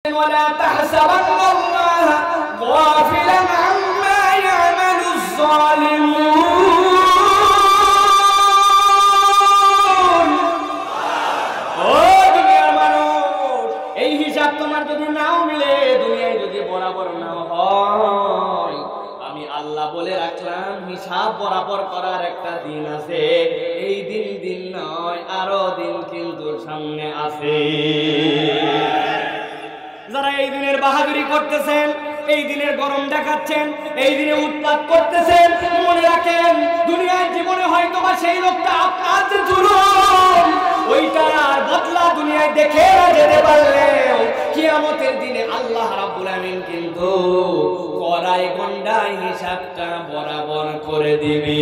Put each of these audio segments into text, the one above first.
ولا تحسبن الله غافلا عما يعمل الظالمون ও দুনিয়ার মানুষ এই হিসাব তোমার যদি নাও মিলে দুনিয়ায় যদি বরাবর না হয় আমি আল্লাহ বলে রাখলাম হিসাব বরাবর করার একটা দিন আছে এই দিন নয় আরো দিন কিন্তু সামনে আছে যারা এই দিনের বাহাদুরি করতেছেন এই দিনের গরম দেখাচ্ছেন এই দিনে উৎপাত করতেছেন মনে রাখেন দুনিয়ার জীবনে হয়তো বা সেই লোকটা আপনার যে জুলুম ওইটার বদলা দুনিয়ায় দেখে যেতে পারলেও কিয়ামতের দিনে আল্লাহ রাব্বুল আমিন কিন্তু কড়াই গন্ডায় হিসাবটা বরাবর করে দিবে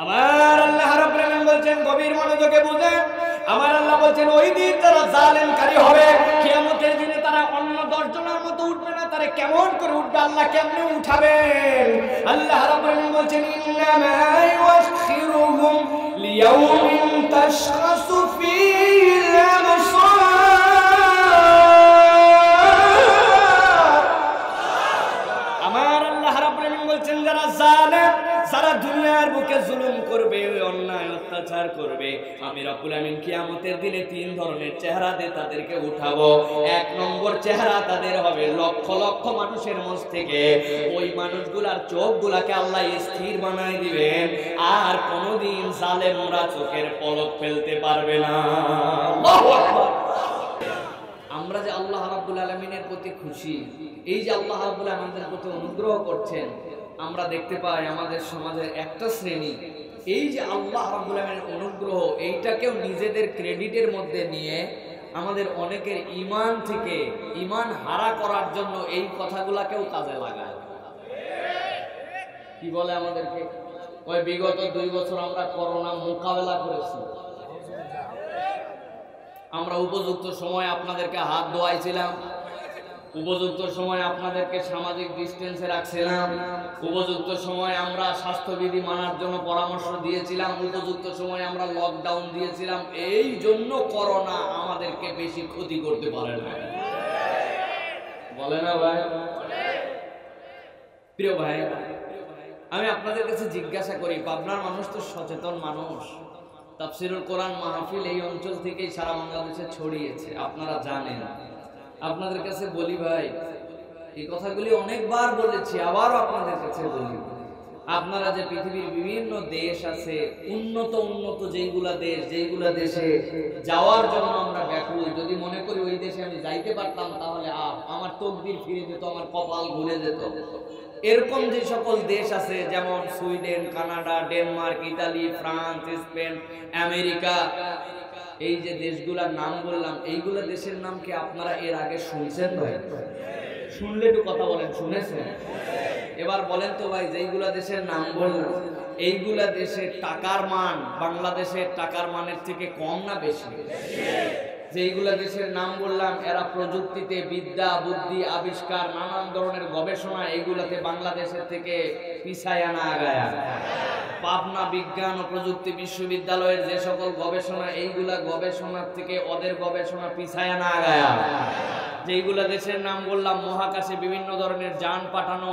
আমার আল্লাহ রাব্বুল আমিন বলছেন গভীর মনোযোগে বুঝেন আমার আল্লাহ বলছেন ওই দিন তারা জালেমকারী হবে কিয়ামতের দিনে তারা অন্য 10 জনের মতো উঠবে না তারা কেমন করে উঠবে আল্লাহ কেমনে উঠাবেন আল্লাহ রাব্বুল আলামিন বলছেন ইন্নামা ইউখিরুহুম লিয়াউমিন তাশখাসু ফীহিল আবসার আমার আল্লাহ রাব্বুল আলামিন বলছেন যারা জালেম সারা দুনিয়ার বুকে জুলুম করবে অন্যায় অত্যাচার করবে আমি রব্বুল আমিন কিয়ামতের দিনে 3 ধরনের চেহারা দিয়ে তাদেরকে উঠাবো এক নম্বর চেহারা তাদের হবে লক্ষ লক্ষ মানুষের মধ্যে থেকে ওই মানুষগুলার চোখগুলাকে আল্লাহ স্থির বানায় দিবেন আর কোনোদিন জালেমরা চোখের পলক ফেলতে পারবে না আল্লাহু আকবার আমরা যে আল্লাহ রাব্বুল আলামিনের প্রতি খুশি এই যে আল্লাহ রাব্বুল আলামিন আমাদের প্রতি অনুগ্রহ করছেন আমরা দেখতে পাই আমাদের সমাজের একটা শ্রেণী এই যে আল্লাহ রাব্বুল আলামিনের অনুগ্রহ এইটাকেও নিজেদের ক্রেডিটের মধ্যে নিয়ে আমাদের অনেকের ঈমান থেকে ঈমান হারা করার জন্য এই কথাগুলোকেও কাজে লাগায় কি বলে আমাদেরকে ওই বিগত 2 বছর আমরা করোনা মোকাবেলা করেছি আমরা উপযুক্ত সময় আপনাদেরকে হাত ধোয়াইছিলাম উপযুক্ত সময় আপনাদেরকে সামাজিক ডিসটেন্সে রাখছিলাম উপযুক্ত সময় আমরা স্বাস্থ্যবিধি মানার জন্য পরামর্শ দিয়েছিলাম উপযুক্ত সময় আমরা লকডাউন দিয়েছিলাম এই জন্য করোনা আমাদেরকে বেশি ক্ষতি করতে পারে না বলে না ভাই প্রিয় ভাই আমি আপনাদের কাছে জিজ্ঞাসা করি পাবনার মানুষ তো সচেতন মানুষ তাফসীরুল কোরআন মাহফিল এই অঞ্চল থেকেই সারা বাংলাদেশে ছড়িয়েছে আপনারা জানেন আপনাদের কাছে বলি ভাই এই কথাগুলি অনেকবার বলেছি আবারও আপনাদের কাছে বলি আপনারা যে পৃথিবীর বিভিন্ন দেশ আছে উন্নত যেইগুলা দেশে যাওয়ার জন্য আমরা ব্যাকুল যদি মনে করি ওই দেশে আমি যাইতে পারতাম তাহলে আমার তকদির ফিরে যেত আমার কপাল ঘুরে যেত এরকম যে সকল দেশ আছে যেমন Sweden Canada Denmark Italy France Spain America এই যে দেশগুলোর নাম বললাম এইগুলা দেশের নাম কি আপনারা এর আগে শুনছেন ভাই শুনলে একটু কথা বলেন শুনেছেন এবার বলেন তো ভাই যেইগুলা দেশের নাম বললাম এইগুলা দেশের টাকার মান বাংলাদেশের টাকার মানের থেকে কম না বেশি যেইগুলা দেশের নাম বললাম এরা প্রযুক্তিতে বিদ্যা বুদ্ধি আবিষ্কার নানান ধরনের গবেষণা এইগুলাতে বাংলাদেশের থেকে পিছায়া না আগায়া পাবনা বিজ্ঞান ও প্রযুক্তি বিশ্ববিদ্যালয়ের যে সকল গবেষণা এইগুলা গবেষণার থেকে ওদের গবেষণা পিছায়া না আগায়া যেইগুলা দেশের নাম বললাম মহাকাশে বিভিন্ন ধরনের যান পাঠানো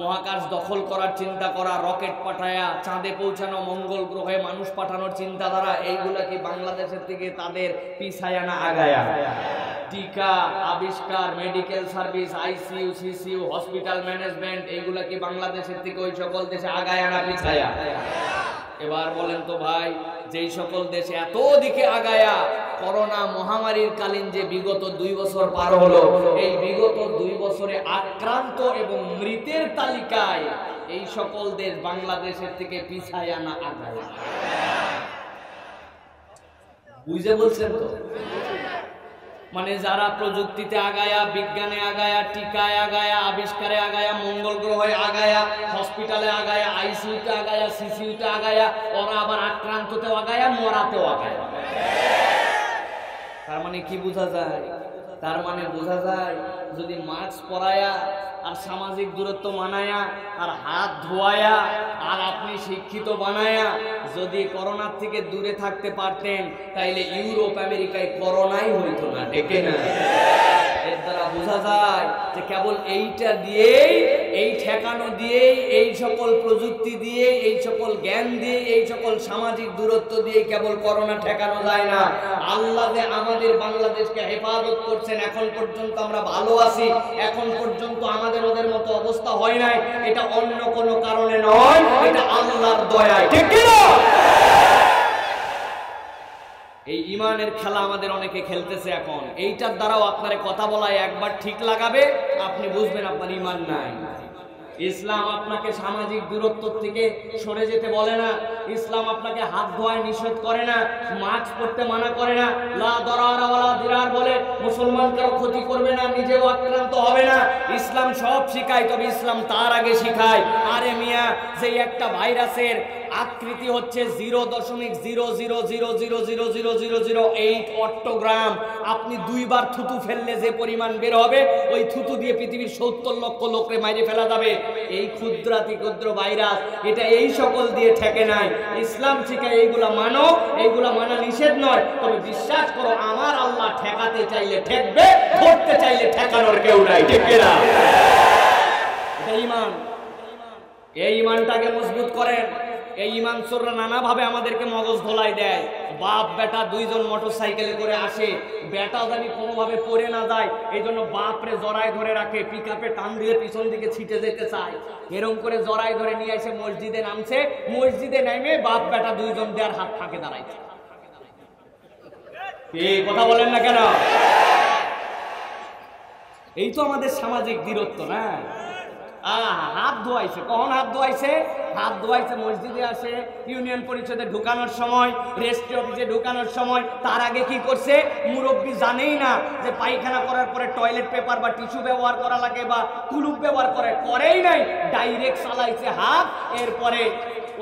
মহাকাশ দখল করার চিন্তা করা রকেট পাঠায়া চাঁদে পৌঁছানো মঙ্গল গ্রহে মানুষ পাঠানোর চিন্তাধারা এইগুলা কি বাংলাদেশের থেকে তাদের পিছায়া না আগায়া টিকা আবিষ্কার medical service ICU CCU hospital management এইগুলা কি বাংলাদেশের থেকে ওই সকল দেশে আগায়া না পিছায়া এবার বলেন তো ভাই যেই সকল দেশে এত দিকে আগায়া করোনা মহামারীর কালীন যে বিগত 2 বছর পার হলো এই বিগত 2 বছরে আক্রান্ত এবং মৃতের তালিকায় এই সকল দেশ বাংলাদেশের থেকে পিছায়া না আগায়া বুঝে বলছেন তো মানে যারা প্রযুক্তিতে আগায়া বিজ্ঞানে আগায়া টিকায় আগায়া আবিষ্কারে আগায়া মঙ্গল গ্রহে আগায়া হসপিটালে আগায়া আইসিইউতে আগায়া সিসিইউতে আগায়া ওরা আবার আক্রান্ততেও আগায়া মরাতেও আগায়া তার মানে কি বোঝা যায় তার মানে বোঝা যায় যদি মাস্ক পরায়া আর সামাজিক দূরত্ব মানায়া আর হাত ধোয়ায়া আর আপনি শিক্ষিত বানায়া যদি করোনার থেকে দূরে থাকতে পারতেন তাইলে ইউরোপ আমেরিকায় করোনাই হইতো না, ডেকে না। এর দ্বারা বোঝা যায় যে কেবল এইটা দিয়েই, এই ঠেকানো দিয়েই, এই সকল প্রযুক্তি দিয়ে, এই সকল জ্ঞান দিয়ে, এই সকল সামাজিক দূরত্ব দিয়ে কেবল করোনা ঠেকানো যায় না। আল্লাহ যে আমাদের বাংলাদেশকে হেফাজত করছেন, এখন পর্যন্ত আমরা ভালো আছি, এখন পর্যন্ত আমাদের ওদের মতো অবস্থা হয় নাই, এটা অন্য কোনো কারণে নয়, এটা আল্লাহর দয়ায়, ঠিক না? এই ইমানের খেলা আমাদের অনেকে খেলতেছে এখন। এইটার দ্বারাও আপনার কথা বলায় একবার ঠিক লাগাবে, আপনি বুঝবেন আপনার ইমান নাই। ইসলাম আপনাকে সামাজিক দূরত্ব থেকে সরে যেতে বলে না, ইসলাম আপনাকে হাত ধোয়ায় নিষেধ করে না, মাস্ক পরতে মানা করে না, লা দরারা ওয়ালা দিরার বলে মুসলমান কারো ক্ষতি করবে না, নিজেও আক্রান্ত হবে না। ইসলাম সব শিখায়, তবে ইসলাম তার আগে শিখায় আরে মিয়া যে একটা ভাইরাসের আকৃতি হচ্ছে 0.000000008 অট্টোগ্রাম, আপনি দুইবার থুতু ফেললে যে পরিমাণ বের হবে ওই থুতু দিয়ে পৃথিবীর 70 লক্ষ লোককে মাইরে ফেলা যাবে। এই ক্ষুদ্রাতি ক্ষুদ্র ভাইরাস, এটা এই সকল দিয়ে ঠেকে নাই। ইসলাম শিখায় এইগুলা মানো, এইগুলা মানা নিষেধ নয়, তবে বিশ্বাস করো আমার আল্লাহ ঠেকাতে চাইলে ঠেকবে, ধরতে চাইলে ঠেকানোর কেউ নাই, ঠিক না? এটা ঈমান। এই ঈমানটাকে মজবুত করেন। এই ঈমান চোররা নানাভাবে আমাদেরকে মগজ ধোলাই দেয়। বাপ বেটা দুইজন মোটরসাইকেলে করে আসে, বেটা জানি কোনোভাবে পড়ে না যায়, এই জন্য বাপরে জড়ায় ধরে রাখে, পিকআপে টান দিয়ে পিছন দিকে ছিটে যেতে চায়, এরকম করে জড়ায় ধরে নিয়ে এসে মসজিদে নামছে, মসজিদে নেমে বাপ বেটা দুইজন দেয়ার হাত ফাঁকে দাঁড়াইছে। এই কথা বলেন না কেন? এই তো আমাদের সামাজিক দূরত্ব না? হাত ধোয়াইছে, কখন হাত ধোয়াইছে? হাত ধোয়াইছে মসজিদে আসে, ইউনিয়ন পরিষদে ঢুকানোর সময়, রেজিস্ট্রি অফিসে ঢুকানোর সময়। তার আগে কি করছে? মুরব্বী জানেই না যে পায়খানা করার পরে টয়লেট পেপার বা টিস্যু ব্যবহার করা লাগে বা কুলুপ ব্যবহার করেই নাই, ডাইরেক্ট চালাইছে হাত। এরপরে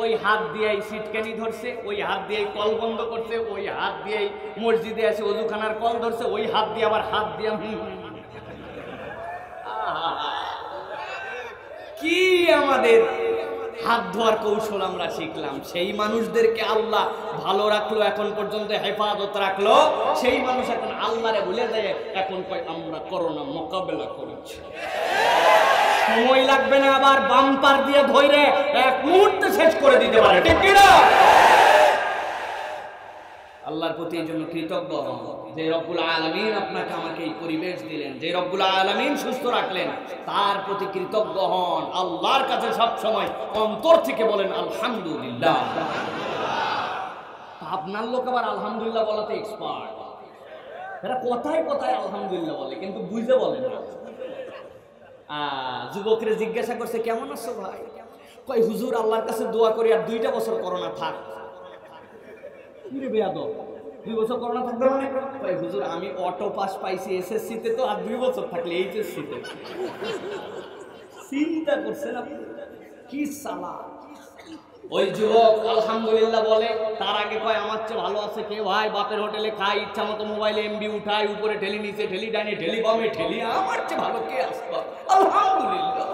ওই হাত দিয়েই সিটকানি ধরছে, ওই হাত দিয়েই কল বন্ধ করছে, ওই হাত দিয়েই মসজিদে এসে ওযুখানার কল ধরছে, ওই হাত দিয়ে আবার হাত দিয়ে কি আমাদের হাত ধোয়ার কৌশল আমরা শিখলাম। সেই মানুষদেরকে আল্লাহ ভালো রাখলো, এখন পর্যন্ত হেফাজত রাখলো, সেই মানুষ এখন আল্লাহরে ভুলে যায়, এখন কয় আমরা করোনা মোকাবেলা করেছি, সময় লাগবে না, আবার বাম্পার দিয়ে ধরে এক মুহূর্তে শেষ করে দিতে পারে, ঠিক কিনা? আল্লাহর প্রতি এই জন্য কৃতজ্ঞ হন যে রব্বুল আলামিন আপনাকে আমাকে এই পরিবেশ দিলেন, যে রব্বুল আলামিন সুস্থ রাখলেন, তার প্রতি কৃতজ্ঞ হন। আল্লাহর কাছে সব সময় অন্তর থেকে বলেন আলহামদুলিল্লাহ। আপনার লোক আবার আলহামদুলিল্লাহ বলাতে এক্সপার্ট, এরা কথায় কথায় আলহামদুলিল্লাহ বলে কিন্তু বুঝে বলে না। যুবকরা জিজ্ঞাসা করছে কেমন আছো ভাই? কয় হুজুর আল্লাহর কাছে দোয়া করি আর 2টা বছর করোনা থাক। 2 বছর করোনা থাকবে মানে? কয় হুজুর আমি অটো পাস পাইছি এসএসসি তে, তো আর 2 বছর থাকলে এইচএসসি তে। চিন্তা করছেন আপনি কি সালা? ওই যুবক আলহামদুলিল্লাহ বলে, তার আগে কয় আমার চেয়ে ভালো আছে কে ভাই? বাপের হোটেলে খাই, ইচ্ছা মতো মোবাইলে এমবি উঠাই, উপরে ঠেলি, নিচে ঠেলি, ডাইনে ঠেলি, বামে ঠেলি, আমার চেয়ে ভালো কে আসবে? আলহামদুলিল্লাহ।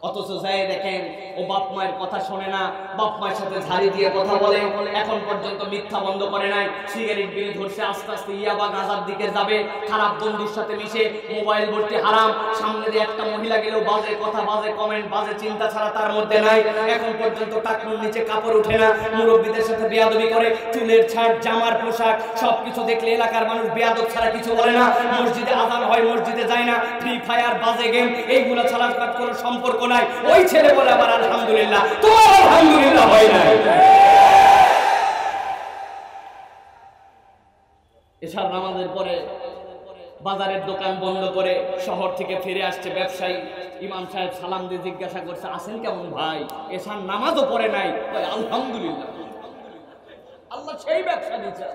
অথচ যাই দেখেন ও বাপ মায়ের কথা শোনে না, বাপ মায়ের সাথে ঝাড়ি দিয়ে কথা বলে, এখন পর্যন্ত মিথ্যা বন্ধ করে নাই, সিগারেট বিড়ি ধরছে, আস্তে আস্তে ইয়াবা গাঁজার দিকে যাবে, খারাপ বন্ধুর সাথে মিশে, মোবাইল ভর্তি হারাম, সামনে দিয়ে একটা মহিলা গেলেও বাজে কথা, বাজে কমেন্ট, বাজে চিন্তা ছাড়া তার মধ্যে নাই, এখন পর্যন্ত টাকনুর নিচে কাপড় উঠে না, মুরব্বীদের সাথে বেয়াদবি করে, চুলের ছাড়, জামার পোশাক সবকিছু দেখলে এলাকার মানুষ বেয়াদব ছাড়া কিছু বলে না, মসজিদে আজান হয় মসজিদে যায় না, ফ্রি ফায়ার, বাজে গেম, এইগুলো ছাড়া কোনো সম্পর্ক নাই। ওই ছেলে বলে আবার আলহামদুলিল্লাহ, তোমার আলহামদুলিল্লাহ হয় না। এসব নামাজের পরে বাজারের দোকান বন্ধ করে শহর থেকে ফিরে আসছে ব্যবসায়ী, ইমাম সাহেব সালাম দিয়ে জিজ্ঞাসা করছে আছেন কেমন ভাই? এসার নামাজও পড়ে নাই, আলহামদুলিল্লাহ। আল্লাহ সেই ব্যবসা দিচ্ছে।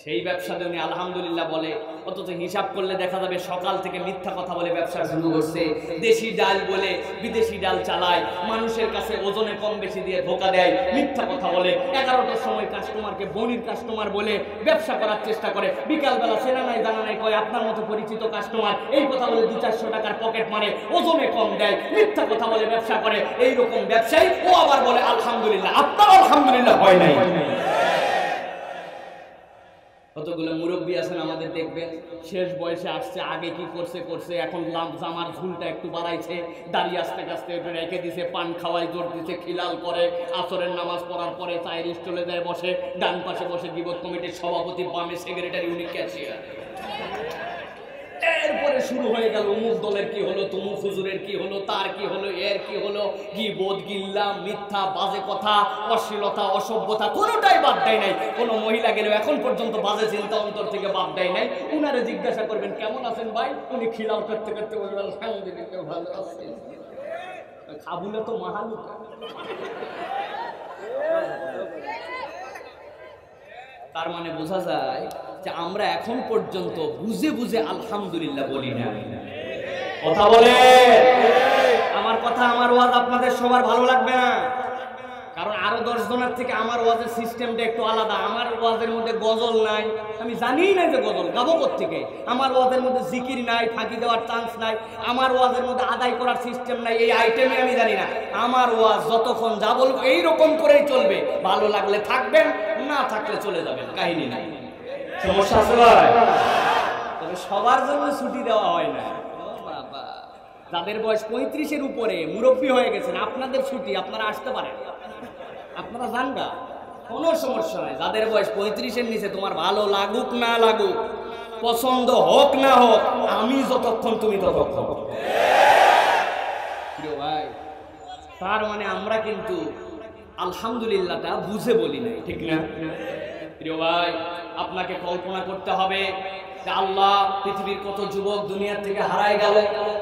সেই ব্যবসাতে উনি আলহামদুলিল্লাহ বলে, অথচ হিসাব করলে দেখা যাবে সকাল থেকে মিথ্যা কথা বলে ব্যবসা শুরু করছে, দেশি ডাল বলে বিদেশি ডাল চালায়, মানুষের কাছে ওজনে কম বেশি দিয়ে ধোকা দেয়, মিথ্যা কথা বলে, 11টার সময় কাস্টমারকে বনির কাস্টমার বলে ব্যবসা করার চেষ্টা করে, বিকালবেলা চেনা নাই জানা নাই কয় আপনার মতো পরিচিত কাস্টমার, এই কথা বলে 200-400 টাকার পকেট মারে, ওজনে কম দেয়, মিথ্যা কথা বলে ব্যবসা করে। এইরকম ব্যবসায়ী ও আবার বলে আলহামদুলিল্লাহ। আপনার আলহামদুলিল্লাহ হয় নাই। কতগুলো মুরব্বী আছেন আমাদের, দেখবেন শেষ বয়সে আসছে, আগে কি করছে এখন জামার ঝুলটা একটু বাড়াইছে, দাঁড়িয়ে আস্তে আস্তে ওটা রেখে দিছে, পান খাওয়াই জোর দিছে, খিলাল করে, আসরের নামাজ পড়ার পরে চায়ের স্টলে যায় বসে, ডান পাশে বসে গিবত কমিটির সভাপতি, বামে সেক্রেটারি, উনি ক্যাশিয়ার। এরপরে শুরু হয়ে গেল অমুক দলের কি হলো, তমুক হুজুরের কি হলো, তার কি হলো, এর কি হলো, গিবত, গিল্লা, মিথ্যা, বাজে কথা, অশ্লীলতা, অসভ্যতা কোনোটাই বাদ দেয় নাই। কোনো মহিলা গেলেও এখন পর্যন্ত বাজে চিন্তা অন্তর থেকে বাদ দেয় নাই। উনারে জিজ্ঞাসা করবেন কেমন আছেন ভাই, উনি খিলাল করতে করতে বলবেন আলহামদুলিল্লাহ ভালো আছি। খাবুলে তো মাহালু। তার মানে বোঝা যায় যে আমরা এখন পর্যন্ত বুঝে বুঝে আলহামদুলিল্লাহ বলি না। কথা বলে আমার কথা, আমার ওয়াজ আপনাদের সবার ভালো লাগবে না, কারণ আরো 10 জনের থেকে আমার ওয়াজের সিস্টেমটা একটু আলাদা। আমার ওয়াজের মধ্যে গজল নাই, আমি জানি না যে গজল গাবো কোত্থেকে। আমার ওয়াজের মধ্যে জিকির নাই, ফাঁকি দেওয়ার চান্স নাই। আমার ওয়াজের মধ্যে আদায় করার সিস্টেম নাই, এই আইটেমে আমি জানি না। আমার ওয়াজ যতক্ষণ যা বলবো এইরকম করেই চলবে, ভালো লাগলে থাকবেন, না থাকলে চলে যাবেন, কাহিনী নাই। সমস্যা আছে ভাই? তবে সবার জন্য ছুটি দেওয়া হয় না। বাবা, যাদের বয়স 35-এর উপরে মুরব্বী হয়ে গেছেন, আপনাদের ছুটি, আপনারা আসতে পারেন, আপনারা যান না, কোনো সমস্যা নাই। যাদের বয়স 35-এর নিচে, তোমার ভালো লাগুক না লাগুক, পছন্দ হোক না হোক, আমি যতক্ষণ তুমি ততক্ষণ। প্রিয় ভাই, তার মানে আমরা কিন্তু আলহামদুলিল্লাহটা বুঝে বলি নাই, ঠিক না? প্রিয় ভাই, আপনাকে কল্পনা করতে হবে যে আল্লাহ, পৃথিবীর কত যুবক দুনিয়ার থেকে হারায় গেল,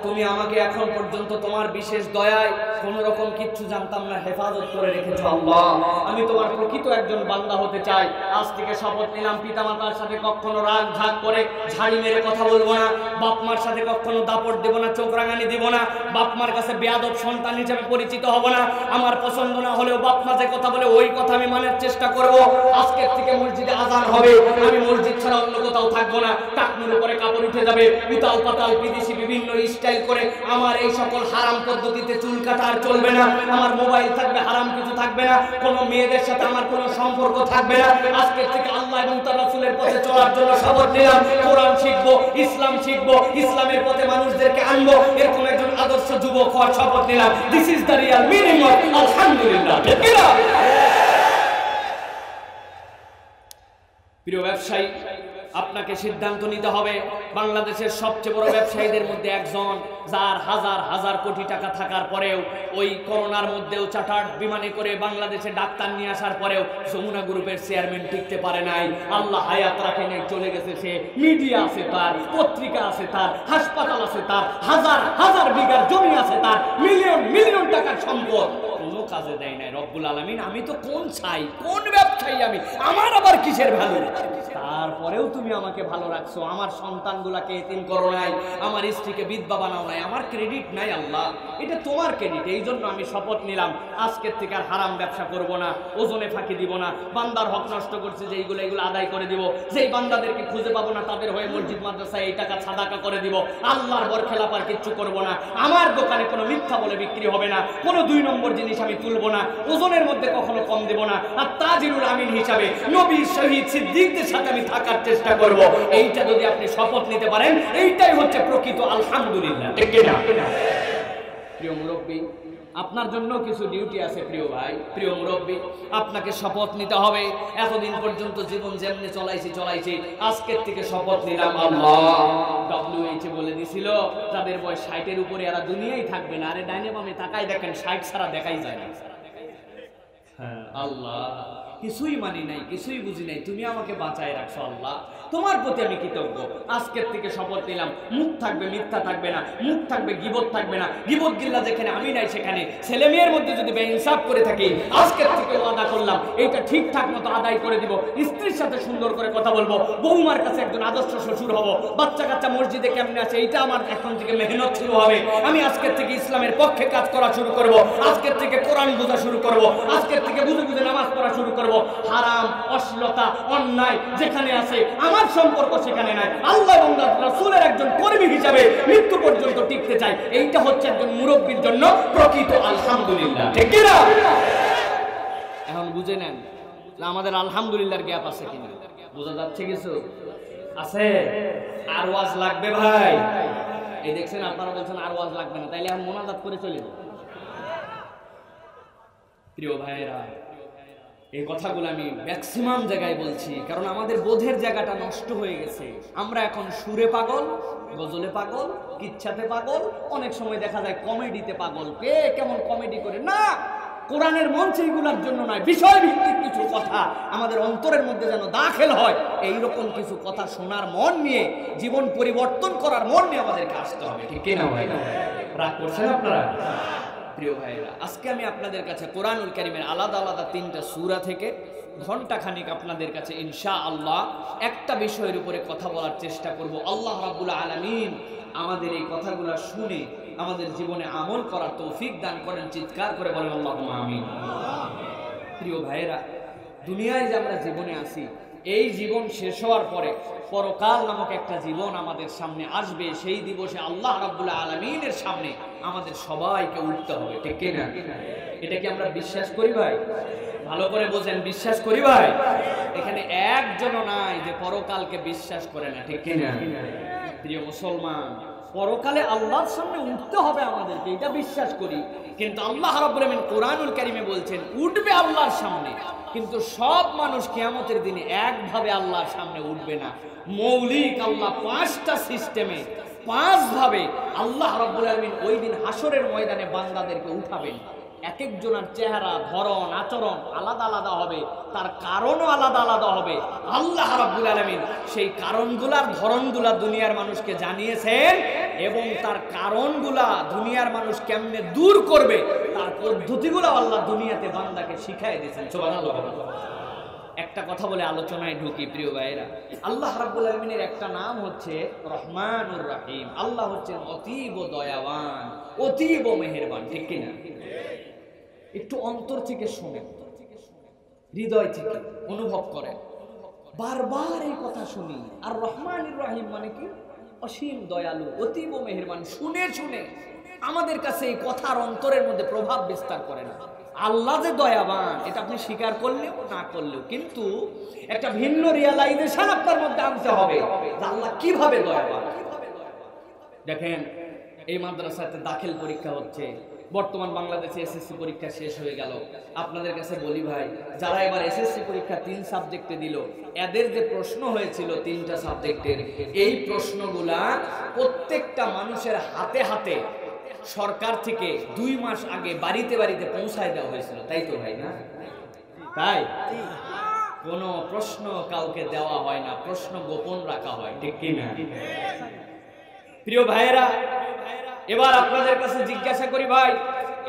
তুমি আমাকে এখন পর্যন্ত তোমার বিশেষ দয়ায় কোন রকম কিচ্ছু জানতাম না হেফাজত করে রেখেছো। আল্লাহ, আমি তোমার প্রকৃত একজন বান্দা হতে চাই। আজ থেকে শপথ নিলাম, পিতামাতার সাথে কখনো রাগ ঝাগ করে ঝাড়ি মেরে কথা বলবো না, বাপ মার সাথে কখনো দাপট দেবো না, চোখ রাঙানি দিব না, বাপ মার কাছে বেয়াদব সন্তান হিসেবে পরিচিত হব না। আমার পছন্দ না হলেও বাপ মা যে কথা বলে ওই কথা আমি মানার চেষ্টা করব। আজকের থেকে মসজিদে আজান হবে, আমি মসজিদ ছাড়া অন্য কোথাও থাকবো না। টাকনুর উপরে কাপড় উঠে যাবে, উতাল পাতাল বিদেশি বিভিন্ন স্টাইল করে। আমার এই সকল হারাম পদ্ধতিতে চুল কাটা আর চলবে না। আমার মোবাইল থাকবে, হারাম কিছু থাকবে না, কোনো মেয়েদের সাথে আমার কোনো সম্পর্ক থাকবে না। আজকের থেকে আল্লাহ এবং তার রাসূলের পথে চলার জন্য শপথ নিলাম। কোরআন শিখবো, ইসলাম শিখবো, ইসলামের পথে মানুষদেরকে আনবো, এরকম একজন আদর্শ যুবক হওয়ার শপথ নিলাম। This is the Real meaning of আলহামদুলিল্লাহ। প্রিয় ব্যবসায়ী, আপনাকে সিদ্ধান্ত নিতে হবে। বাংলাদেশের সবচেয়ে বড় ব্যবসায়ীদের মধ্যে একজন, যার হাজার হাজার কোটি টাকা থাকার পরেও, ওই করোনার মধ্যেও চার্টার্ড বিমানে করে বাংলাদেশে ডাক্তার নিয়ে আসার পরেও যমুনা গ্রুপের চেয়ারম্যান টিকতে পারে নাই। আল্লাহ হায়াত রাখে নাই, চলে গেছে সে। মিডিয়া আছে তার, পত্রিকা আছে তার, হাসপাতাল আছে তার, হাজার হাজার বিঘার জমি আছে তার, মিলিয়ন মিলিয়ন টাকার সম্পদ, কোনো কাজে দেয় নাই। রব্বুল আলামিন, আমি তো কোন ছাই, কোন ব্যবসায়ী আমি, আমার আবার কিসের ভ্যালু? তারপরেও তুমি আমাকে ভালো রাখছো, আমার সন্তানগুলাকে এতিম করো নাই, আমার স্ত্রীকে বিধবা বানাও নাই, আমার ক্রেডিট নাই। আল্লাহ, এটা তোমার ক্রেডিট। এই জন্য আমি শপথ নিলাম, আজকের থেকে আর হারাম ব্যবসা করব না, ওজনে ফাঁকি দিব না, বান্দার হক নষ্ট করছে যে এগুলো আদায় করে দিব, যেই বান্দাদেরকে খুঁজে পাবো না তাদের হয়ে মসজিদ মাদ্রাসায় এই টাকা সাদাকা করে দিব, আল্লাহর বরখেলাপ আর কিচ্ছু করব না। আমার দোকানে কোনো মিথ্যা বলে বিক্রি হবে না, কোনো 2 নম্বর জিনিস আমি তুলব না, ওজনের মধ্যে কখনো কম দেব না। আর তাজিরুল আমিন হিসাবে নবী, শহীদ, সিদ্দিকদের সাথে আমি থাকার চেষ্টা করব। এইটা যদি আপনি শপথ নিতে পারেন, এইটাই হচ্ছে প্রকৃত আলহামদুলিল্লাহ, ঠিক না? প্রিয় মুরব্বী, আপনার জন্য কিছু ডিউটি আছে। প্রিয় ভাই, প্রিয় মুরব্বী, আপনাকে শপথ নিতে হবে। এতদিন পর্যন্ত জীবন যেমনি চলাইছি, আজকের থেকে শপথ নিলাম। আল্লাহ, WHO বলে দিছিল যাদের বয়স 60-এর উপরে এরা দুনিয়ায় থাকবে না। আরে ডাইনে বামে তাকাই দেখেন, 60 ছাড়া দেখাই যায় না। হ্যাঁ, আল্লাহ, কিছুই মানি নাই, কিছুই বুঝি নাই, তুমি আমাকে বাঁচায় রাখছো আল্লাহ, তোমার প্রতি আমি কৃতজ্ঞ। আজকের থেকে শপথ নিলাম, মুখ থাকবে মিথ্যা থাকবে না, মুখ থাকবে গীবত থাকবে না, গীবত গিল্লা যেখানে আমি নাই সেখানে, ছেলে মেয়ের মধ্যে যদি বেইনসাফ করে থাকি আজকের থেকে ওয়াদা করলাম এইটা ঠিকঠাক মতো আদায় করে দিব। স্ত্রীর সাথে সুন্দর করে কথা বলবো, বৌমার কাছে একজন আদর্শ শ্বশুর হব, বাচ্চা কাচ্চা মসজিদে কেমনে আছে এইটা আমার এখন থেকে মেহনত শুরু হবে। আমি আজকের থেকে ইসলামের পক্ষে কাজ করা শুরু করব, আজকের থেকে কোরআন বোঝা শুরু করব, আজকের থেকে বুঝে বুঝে নামাজ পড়া শুরু করব। হারাম, অশ্লীলতা, অন্যায় যেখানে আছে আমার সম্পর্ক সেখানে নাই। আল্লাহ এবং রাসূলের একজন কর্মী হিসাবে মৃত্যু পর্যন্ত টিকতে চাই। এইটা হচ্ছে একজন মুরব্বীর জন্য প্রকৃত আলহামদুলিল্লাহ, ঠিক কি না? এখন বুঝে নেন আমাদের আলহামদুলিল্লাহর গ্যাপ আছে কিনা, বোঝা যাচ্ছে কিছু আছে? আর ওয়াজ লাগবে ভাই? এই দেখছেন আপনারা বলছেন আর ওয়াজ লাগবে না, তাইলে এখন মোনাজাত করে চলে যান। প্রিয় ভাইয়েরা, এই কথাগুলো আমি ম্যাক্সিমাম জায়গায় বলছি, কারণ আমাদের বোধের জায়গাটা নষ্ট হয়ে গেছে। আমরা এখন সুরে পাগল, গজলে পাগল, কিচ্ছাতে পাগল, অনেক সময় দেখা যায় কমেডিতে পাগল। কে কেমন কমেডি করে না, কোরআনের মঞ্চে এগুলোর জন্য নয়, বিষয় ভিত্তিক কিছু কথা আমাদের অন্তরের মধ্যে যেন দাখিল হয়, এইরকম কিছু কথা শোনার মন নিয়ে, জীবন পরিবর্তন করার মন নিয়ে আমাদেরকে আসতে হবে, ঠিক না ভাই? রাগ করছেন আপনারা? প্রিয় ভাইরা, আজকে আমি আপনাদের কাছে কোরআনুল কারীমের আলাদা আলাদা 3টা সূরা থেকে ঘন্টাখানিক আপনাদের কাছে ইনশাআল্লাহ একটা বিষয়ের উপরে কথা বলার চেষ্টা করব। আল্লাহ রাব্বুল আলামিন আমাদের এই কথাগুলো শুনে আমাদের জীবনে আমল করার তৌফিক দান করেন। চিৎকার করে বলেন আল্লাহুম্মা আমিন। প্রিয় ভাইরা, দুনিয়ায় যে আমরা জীবনে আছি, এই জীবন শেষ হওয়ার পরে পরকাল নামক একটা জীবন আমাদের সামনে আসবে। সেই দিবসে আল্লাহ রাব্বুল আলামিনের সামনে আমাদের সবাইকে উঠতে হবে, ঠিক কি না? এটা কি আমরা বিশ্বাস করি ভাই? ভালো করে বোঝেন, বিশ্বাস করি ভাই? এখানে একজনও নাই যে পরকালকে বিশ্বাস করে না, ঠিক কি না? প্রিয় মুসলমান, পরকালে আল্লাহর সামনে উঠতে হবে আমাদেরকে, এটা বিশ্বাস করি। কিন্তু আল্লাহ রাব্বুল আলামিন কোরআনুল কারীমে বলছেন উঠবে আল্লাহর সামনে, কিন্তু সব মানুষ কিয়ামতের দিনে একভাবে আল্লাহর সামনে উঠবে না। মৌলিক আল্লাহ 5টা সিস্টেমে 5 ভাবে আল্লাহ রাব্বুল আলামিন ওই দিন হাসরের ময়দানে বান্দাদেরকে উঠাবেন। এক একজনের চেহারা, ধরন, আচরণ আলাদা আলাদা হবে, তার কারণও আলাদা আলাদা হবে। আল্লাহ রাব্বুল আলামিন সেই কারণগুলার ধরনগুলা দুনিয়ার মানুষকে জানিয়েছেন এবং তার কারণগুলা দুনিয়ার মানুষ কেমনে দূর করবে তার পদ্ধতিগুলো আল্লাহ দুনিয়াতে বান্দাকে শিখাই দিয়েছেন। সুবহানাল্লাহ। একটা কথা বলে আলোচনায় ঢুকি প্রিয় ভাইরা। আল্লাহ রাব্বুল আলামিনের একটা নাম হচ্ছে রহমানুর রহিম। আল্লাহ হচ্ছেন অতীব দয়াবান, অতীব মেহেরবান, ঠিক কিনা? একটু অন্তর থেকে শুনে, হৃদয় থেকে অনুভব করেন। বারবার এই কথা শুনি, আর রহমানুর রহিম মানে কি? অসীম দয়ালু, অতীব মেহেরবান। শুনে শুনে আমাদের কাছে এই কথার অন্তরের মধ্যে প্রভাব বিস্তার করে না। আল্লাহ যে দয়াবান এটা আপনি স্বীকার করলেও না করলেও, কিন্তু একটা ভিন্ন রিয়ালাইজেশন আপনার মধ্যে আনতে হবে যে আল্লাহ কিভাবে দয়াবান। দেখেন, এই মাদ্রাসাতে দাখিল পরীক্ষা হচ্ছে, বর্তমান বাংলাদেশে এসএসসি পরীক্ষা শেষ হয়ে গেল। আপনাদের কাছে বলি ভাই, যারা এবার এসএসসি পরীক্ষা 3 সাবজেক্টে দিল, এদের যে প্রশ্ন হয়েছিল 3টা সাবজেক্টের, এই প্রশ্নগুলা প্রত্যেকটা মানুষের হাতে হাতে সরকার থেকে 2 মাস আগে বাড়িতে বাড়িতে পৌঁছায় দেওয়া হয়েছিল, তাই তো ভাই? না তাই? কোনো প্রশ্ন কাউকে দেওয়া হয় না, প্রশ্ন গোপন রাখা হয়, ঠিক কি না? প্রিয় ভাইয়েরা, এবার আপনাদের কাছে জিজ্ঞাসা করি ভাই,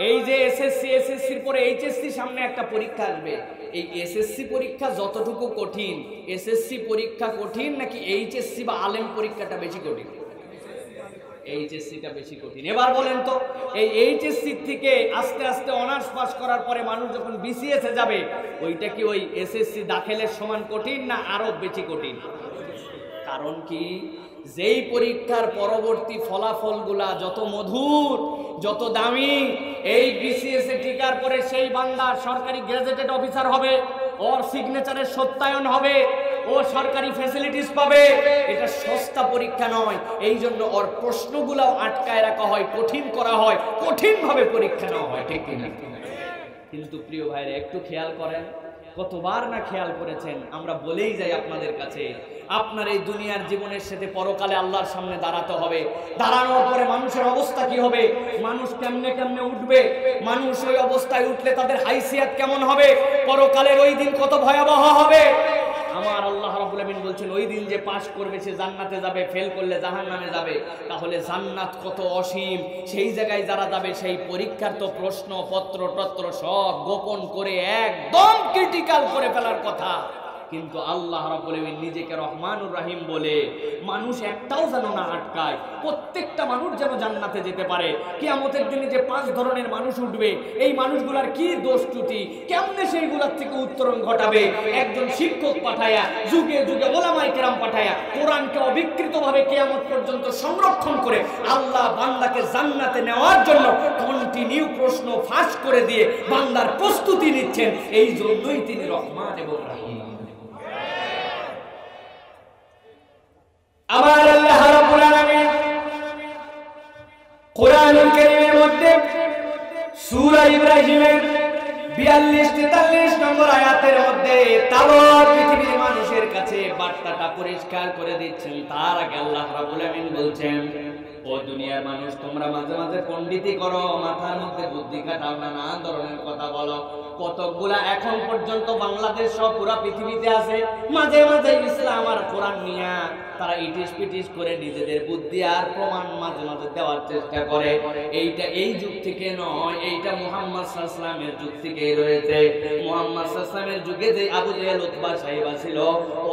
এই যে এসএসসির পরে এইচএসসি সামনে একটা পরীক্ষা আসবে, এই এসএসসি পরীক্ষা যতটুকু কঠিন, এসএসসি পরীক্ষা কঠিন নাকি এইচএসসি বা আলেম পরীক্ষাটা বেশি কঠিন? এইচএসসিটা বেশি কঠিন। এবার বলেন তো, এই এইচএসসি থেকে আস্তে আস্তে অনার্স পাস করার পরে মানুষ যখন বিসিএস এ যাবে, ওইটা কি ওই এসএসসি দাখিলের সমান কঠিন না আরো বেশি কঠিন? কারণ কি? যেই পরীক্ষার পরবর্তী ফলাফলগুলা যত মধুর, যত দামি, এই বিসিএস এ টিকার পরে সেই বান্দা সরকারি গ্যাজেটেড অফিসার হবে, ওর সিগনেচারের সত্যায়ন হবে, ও সরকারি ফ্যাসিলিটিস পাবে। এটা সস্তা পরীক্ষা নয়, এই জন্য ওর প্রশ্নগুলাও আটকায় রাখা হয়, কঠিন করা হয়, কঠিন ভাবে পরীক্ষা নেওয়া হয়, ঠিক কিনা? কিন্তু প্রিয় ভাইরা, একটু খেয়াল করেন, কতবার না খেয়াল করেছেন, আমরা বলেই যাই আপনাদের কাছে, আপনার এই দুনিয়ার জীবনের সাথে পরকালে আল্লাহর সামনে দাঁড়াতে হবে। দাঁড়ানোর পরে মানুষের অবস্থা কি হবে, মানুষ কেমনে কেমনে উঠবে, মানুষ ওই অবস্থায় উঠলে তাদের হাইসিয়াত কেমন হবে, পরকালের ওই দিন কত ভয়াবহ হবে। আমার আল্লাহ রাব্বুল আমিন বলছেন ওই দিন যে পাশ করবে সে জান্নাতে যাবে, ফেল করলে জাহান্নামে যাবে। তাহলে জান্নাত কত অসীম, সেই জায়গায় যারা যাবে সেই পরীক্ষার তো প্রশ্ন পত্র টত্র সব গোপন করে একদম ক্রিটিক্যাল করে ফেলার কথা। কিন্তু আল্লাহ রাব্বুল আমিন নিজেকে রহমানুর রহিম বলে মানুষ একটাও যেন না আটকায়, প্রত্যেকটা মানুষ যেন জান্নাতে যেতে পারে। কিয়ামতের দিনে যে 5 ধরনের মানুষ উঠবে, এই মানুষগুলার কি দোষ ত্রুটি, কেমনে সেইগুলার থেকে উত্তরণ ঘটাবে। একজন শিক্ষক পাঠায়া, যুগে যুগে ওলামায়ে কেরাম পাঠায়া কোরআনকে অবিকৃতভাবে কিয়ামত পর্যন্ত সংরক্ষণ করে আল্লাহ বান্দাকে জান্নাতে নেওয়ার জন্য কন্টিনিউ প্রশ্ন ফাঁস করে দিয়ে বান্দার প্রস্তুতি নিচ্ছেন। এই জন্যই তিনি রহমান এবং রহিম। আমার আল্লাহ রাব্বুল আলামিন কোরআনুল কারীমের মধ্যে সূরা ইব্রাহিমের 42-43 নম্বর আয়াতের মধ্যে তাওরাত পৃথিবীর মানুষের কাছে বার্তাটা পরিষ্কার করে দিচ্ছেন। তার আগে আল্লাহ রাব্বুল আমিন বলছেন, ও দুনিয়ার মানুষ, তোমরা মাঝে মাঝে পণ্ডিতি করো, মাথার মধ্যে বুদ্ধি খাটাও, নানান ধরনের কথা বলো। কতগুলা এখন পর্যন্ত বাংলাদেশ সহ পুরা পৃথিবীতে আছে মাঝে মাঝে ইসলাম আর কোরআন নিয়া তারা ইটিস পিটিস করে নিজেদের বুদ্ধি আর প্রমাণ মাঝে মাঝে দেওয়ার চেষ্টা করে। এইটা এই যুগ থেকে নয়, এইটা মুহাম্মদ সাল্লাল্লাহু আলাইহি ওয়াসাল্লামের যুগ থেকেই রয়েছে। মুহাম্মদ সাল্লাল্লাহু আলাইহি ওয়াসাল্লামের যুগে যে আবু জেহেল উতবা সাইবা ছিল,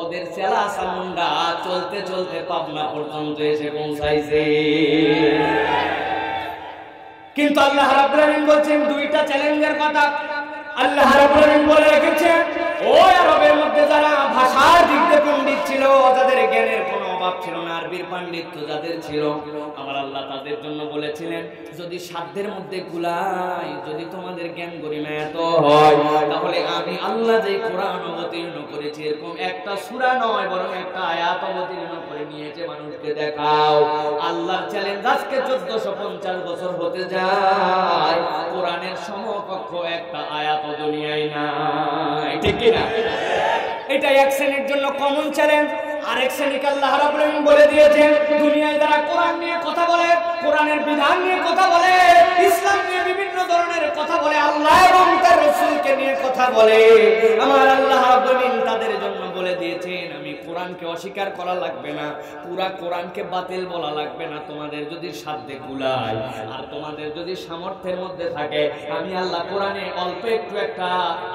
ওদের চেলা চামুন্ডা চলতে চলতে পাবনা পর্যন্ত এসে পৌঁছাইছে। কিন্তু আল্লাহ রাব্বুল আমিন বলছেন দুইটা চ্যালেঞ্জের কথা। আল্লাহ রাব্বুল আমিন বলে রেখেছেন, ওই আরবের মধ্যে যারা ভাষার দিক দিয়ে পণ্ডিত ছিল, যাদের জ্ঞানের কোনো অভাব ছিল না, আরবির পাণ্ডিত্য যাদের ছিল, আমার আল্লাহ তাদের জন্য বলেছিলেন, যদি সাধ্যের মধ্যে কুলায়, যদি তোমাদের জ্ঞান গরিমা এত হয়, তাহলে আমি আল্লাহ যে কোরআন অবতীর্ণ করেছি এরকম একটা সূরা নয় বরং একটা আয়াত অবতীর্ণ করে নিয়েছে, মানুষকে দেখাও। আল্লাহর চ্যালেঞ্জ আজকে 1450 বছর হতে যায়, কোরআনের সমকক্ষ একটা আয়াত দুনিয়ায় নাই, ঠিক কি না? এটা এক শ্রেণীর জন্য কমন চ্যালেঞ্জ। আরেক শ্রেণীকে আল্লাহ রাব্বুল আমিন বলে দিয়েছেন, দুনিয়ায় যারা কোরআন নিয়ে কথা বলে, কোরআনের বিধান নিয়ে কথা বলে, ইসলাম নিয়ে বিভিন্ন ধরনের কথা বলে, আল্লাহ এবং তার রাসূলকে নিয়ে কথা বলে, আমার আল্লাহ রাব্বুল আমিন তাদের জন্য বলে দিয়েছেন, আমি কোরআনকে অস্বীকার করা লাগবে না, পুরা কোরআনকে বাতিল বলা লাগবে না। তোমাদের যদি সাধ্যে কুলায় আর তোমাদের যদি সামর্থ্যের মধ্যে থাকে, আমি আল্লাহ কোরআনে অল্প একটু একটা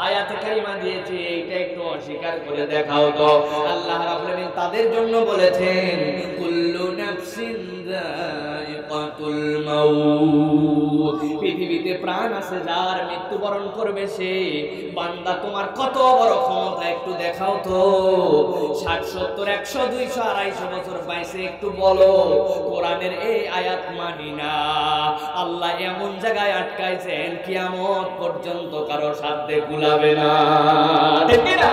আয়াতে কারিমা দিয়েছি, এইটা একটু অস্বীকার করে দেখাও তো। আল্লাহ রাব্বুল আমিন তাদের জন্য বলেছেন, কুল্লু নাফসিন যায়িকাতুল মাউত, পৃথিবীতে প্রাণ আছে যার মৃত্যুবরণ করবে সে। বান্দা তোমার কত বড় ক্ষমতা একটু দেখাও তো। 60, 70, 100, 200, 250 বছর বাইসে একটু বলো কোরআনের এই আয়াত মানি না। আল্লাহ এমন জায়গায় আটকাইছেন কিয়ামত পর্যন্ত কারো সাধ্যে কুলাবে না, ঠিক না?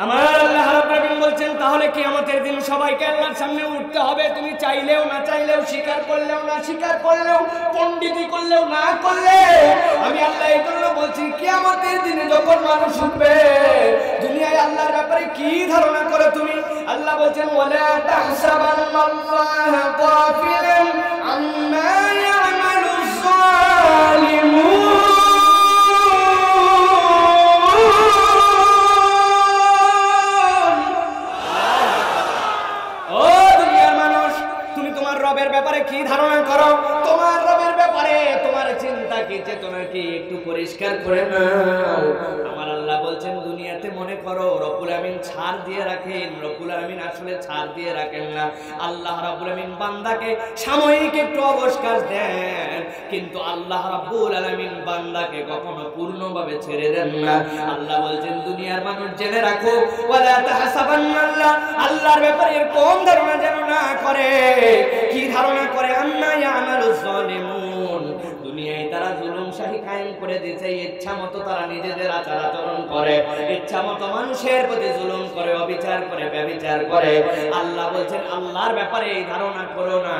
আমার আল্লাহ রাব্বুল আমিন বলছেন, তাহলে কিয়ামতের দিন সবাইকে আল্লাহর সামনে উঠতে হবে। তুমি চাইলেও না চাইলেও, স্বীকার করলেও না স্বীকার করলেও, পণ্ডিতি করলেও না করলেও, আমি আল্লাহ এই জন্য বলছি, কিয়ামতের দিনে যখন মানুষ উঠবে, দুনিয়ায় আল্লাহর ব্যাপারে কি ধারণা করে তুমি? আল্লাহ বলছেন, ওয়ালা তাহসাবান্নাল্লাহা গাফিলান আম্মা ইয়ামালুজ যালিমুন। রবের ব্যাপারে কি ধারণা করো? তোমার রবের ব্যাপারে তোমার চিন্তা কি, চেতনা কি, একটু পরিষ্কার করে নাও। আমার আল্লাহ বলছেন, দুনিয়াতে মনে করো রব্বুল আমিন ছাড় দিয়ে রাখেন, রব্বুল আমিন আসলে ছাড় দিয়ে রাখেন না। আল্লাহ রাব্বুল আমিন বান্দাকে সাময়িক একটু অবকাশ দেন, কিন্তু আল্লাহ রাব্বুল আলামিন বান্দাকে কখনো পূর্ণভাবে ছেড়ে দেন না। আল্লাহ বলছেন, দুনিয়ার মানুষ জেনে রাখো, ওয়ালা তাহসাবান্নাল্লাহ, আল্লাহর ব্যাপারে এরকম ধারণা যেন না করে। কি ধারণা করে? আন্না ইয়ামালুজ যালিমুন, দুনিয়ায় তারা জুলুমশাহী কায়েম করে দিয়েছে, ইচ্ছা মতো তারা নিজেদের আচার আচরণ করে, ইচ্ছা মতো মানুষের প্রতি জুলুম করে, অবিচার করে, ব্যভিচার করে। আল্লাহ বলছেন, আল্লাহর ব্যাপারে এই ধারণা করো না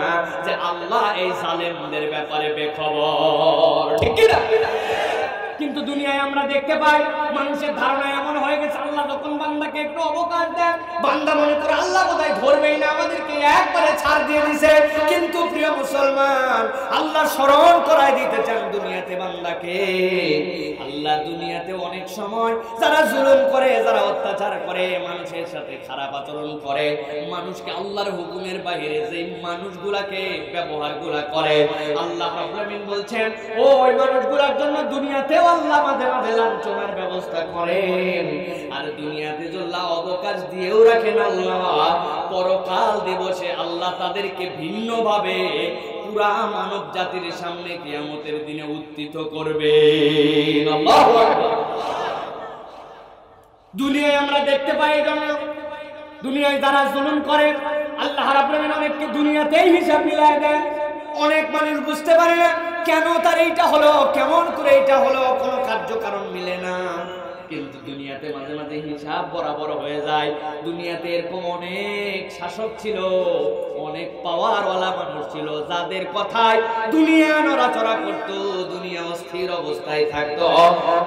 যে আল্লাহ এই জালেমদের ব্যাপারে বেখবর, ঠিক কি না? কিন্তু দুনিয়ায় আমরা দেখতে পাই মানুষের ধারণা এমন হয়ে গেছে, আল্লাহ যখন বান্দাকে একটু অবকাশ দেন, একবারে ছাড় দিয়ে দিছে। কিন্তু প্রিয় মুসলমান, আল্লাহ স্মরণ করায় দিতে চান দুনিয়াতে বান্দাকে, আল্লাহ দুনিয়াতে অনেক সময় যারা জুলুম করে, যারা অত্যাচার করে, মানুষের সাথে খারাপ আচরণ করে, মানুষকে আল্লাহর হুকুমের বাইরে যে মানুষগুলাকে ব্যবহারগুলা করে, আল্লাহ রাব্বুল আলামিন বলছেন ওই মানুষগুলোর জন্য দুনিয়াতেও আল্লাহ মাঝে মাঝে লাঞ্ছনার ব্যবস্থা করেন। আর দুনিয়াতে আল্লাহ অবকাশ দিয়েও রাখেন আল্লাহ, পরকাল দিবসে আল্লাহ তাদেরকে ভিন্নভাবে পুরা মানব জাতির সামনে কিয়ামতের দিনে উত্থিত করবে। আল্লাহু আকবার। দুনিয়ায় আমরা দেখতে পাই দুনিয়ায় যারা জুলুম করে, আল্লাহ রাব্বুল আলামিন অনেককে দুনিয়াতেই হিসাব মিলায় দেন। অনেক মানুষ বুঝতে পারে না কেন তার এইটা হলো, কেমন করে এইটা হলো, কোনো কার্যকারণ মিলে না। কিন্তু দুনিয়াতে মাঝে মাঝে হিসাব বরাবর হয়ে যায়। দুনিয়াতে এরকম অনেক শাসক ছিল, অনেক পাওয়ারওয়ালা মানুষ ছিল, যাদের কথায় দুনিয়া নড়াচড়া করতো, দুনিয়া অস্থির অবস্থায় থাকতো।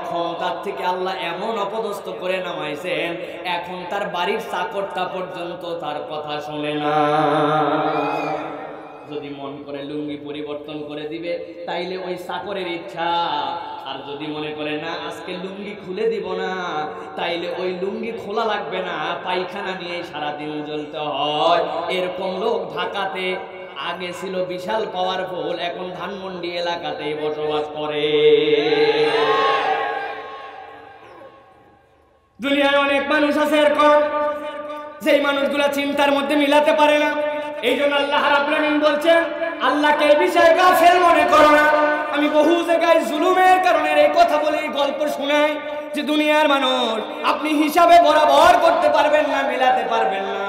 ক্ষমতার থেকে আল্লাহ এমন অপদস্থ করে নামাইছেন, এখন তার বাড়ির চাকরটা পর্যন্ত তার কথা শোনে না। যদি মন করে লুঙ্গি পরিবর্তন করে দিবে তাইলে ওই চাকরের ইচ্ছা, আর যদি মনে করে না আজকে লুঙ্গি খুলে দিব না, তাইলে ওই লুঙ্গি খোলা লাগবে না, পায়খানা নিয়ে সারাদিন জ্বলতে হয়। এরকম লোক ঢাকাতে আগে ছিল বিশাল পাওয়ারফুল, এখন ধানমন্ডি এলাকাতেই বসবাস করে। দুনিয়ায় অনেক মানুষ আছে এরকম, যেই মানুষগুলা চিন্তার মধ্যে মিলাতে পারে না। এই জন্য আল্লাহ রাব্বুল আলামিন বলছেন আল্লাহকে এই বিষয়ে গাফেল মনে করো না। আমি বহু জায়গায় জুলুমের কারণে এই কথা বলে গল্প শোনাই যে দুনিয়ার মানুষ আপনি হিসাবে বরাবর করতে পারবেন না, মিলাতে পারবেন না।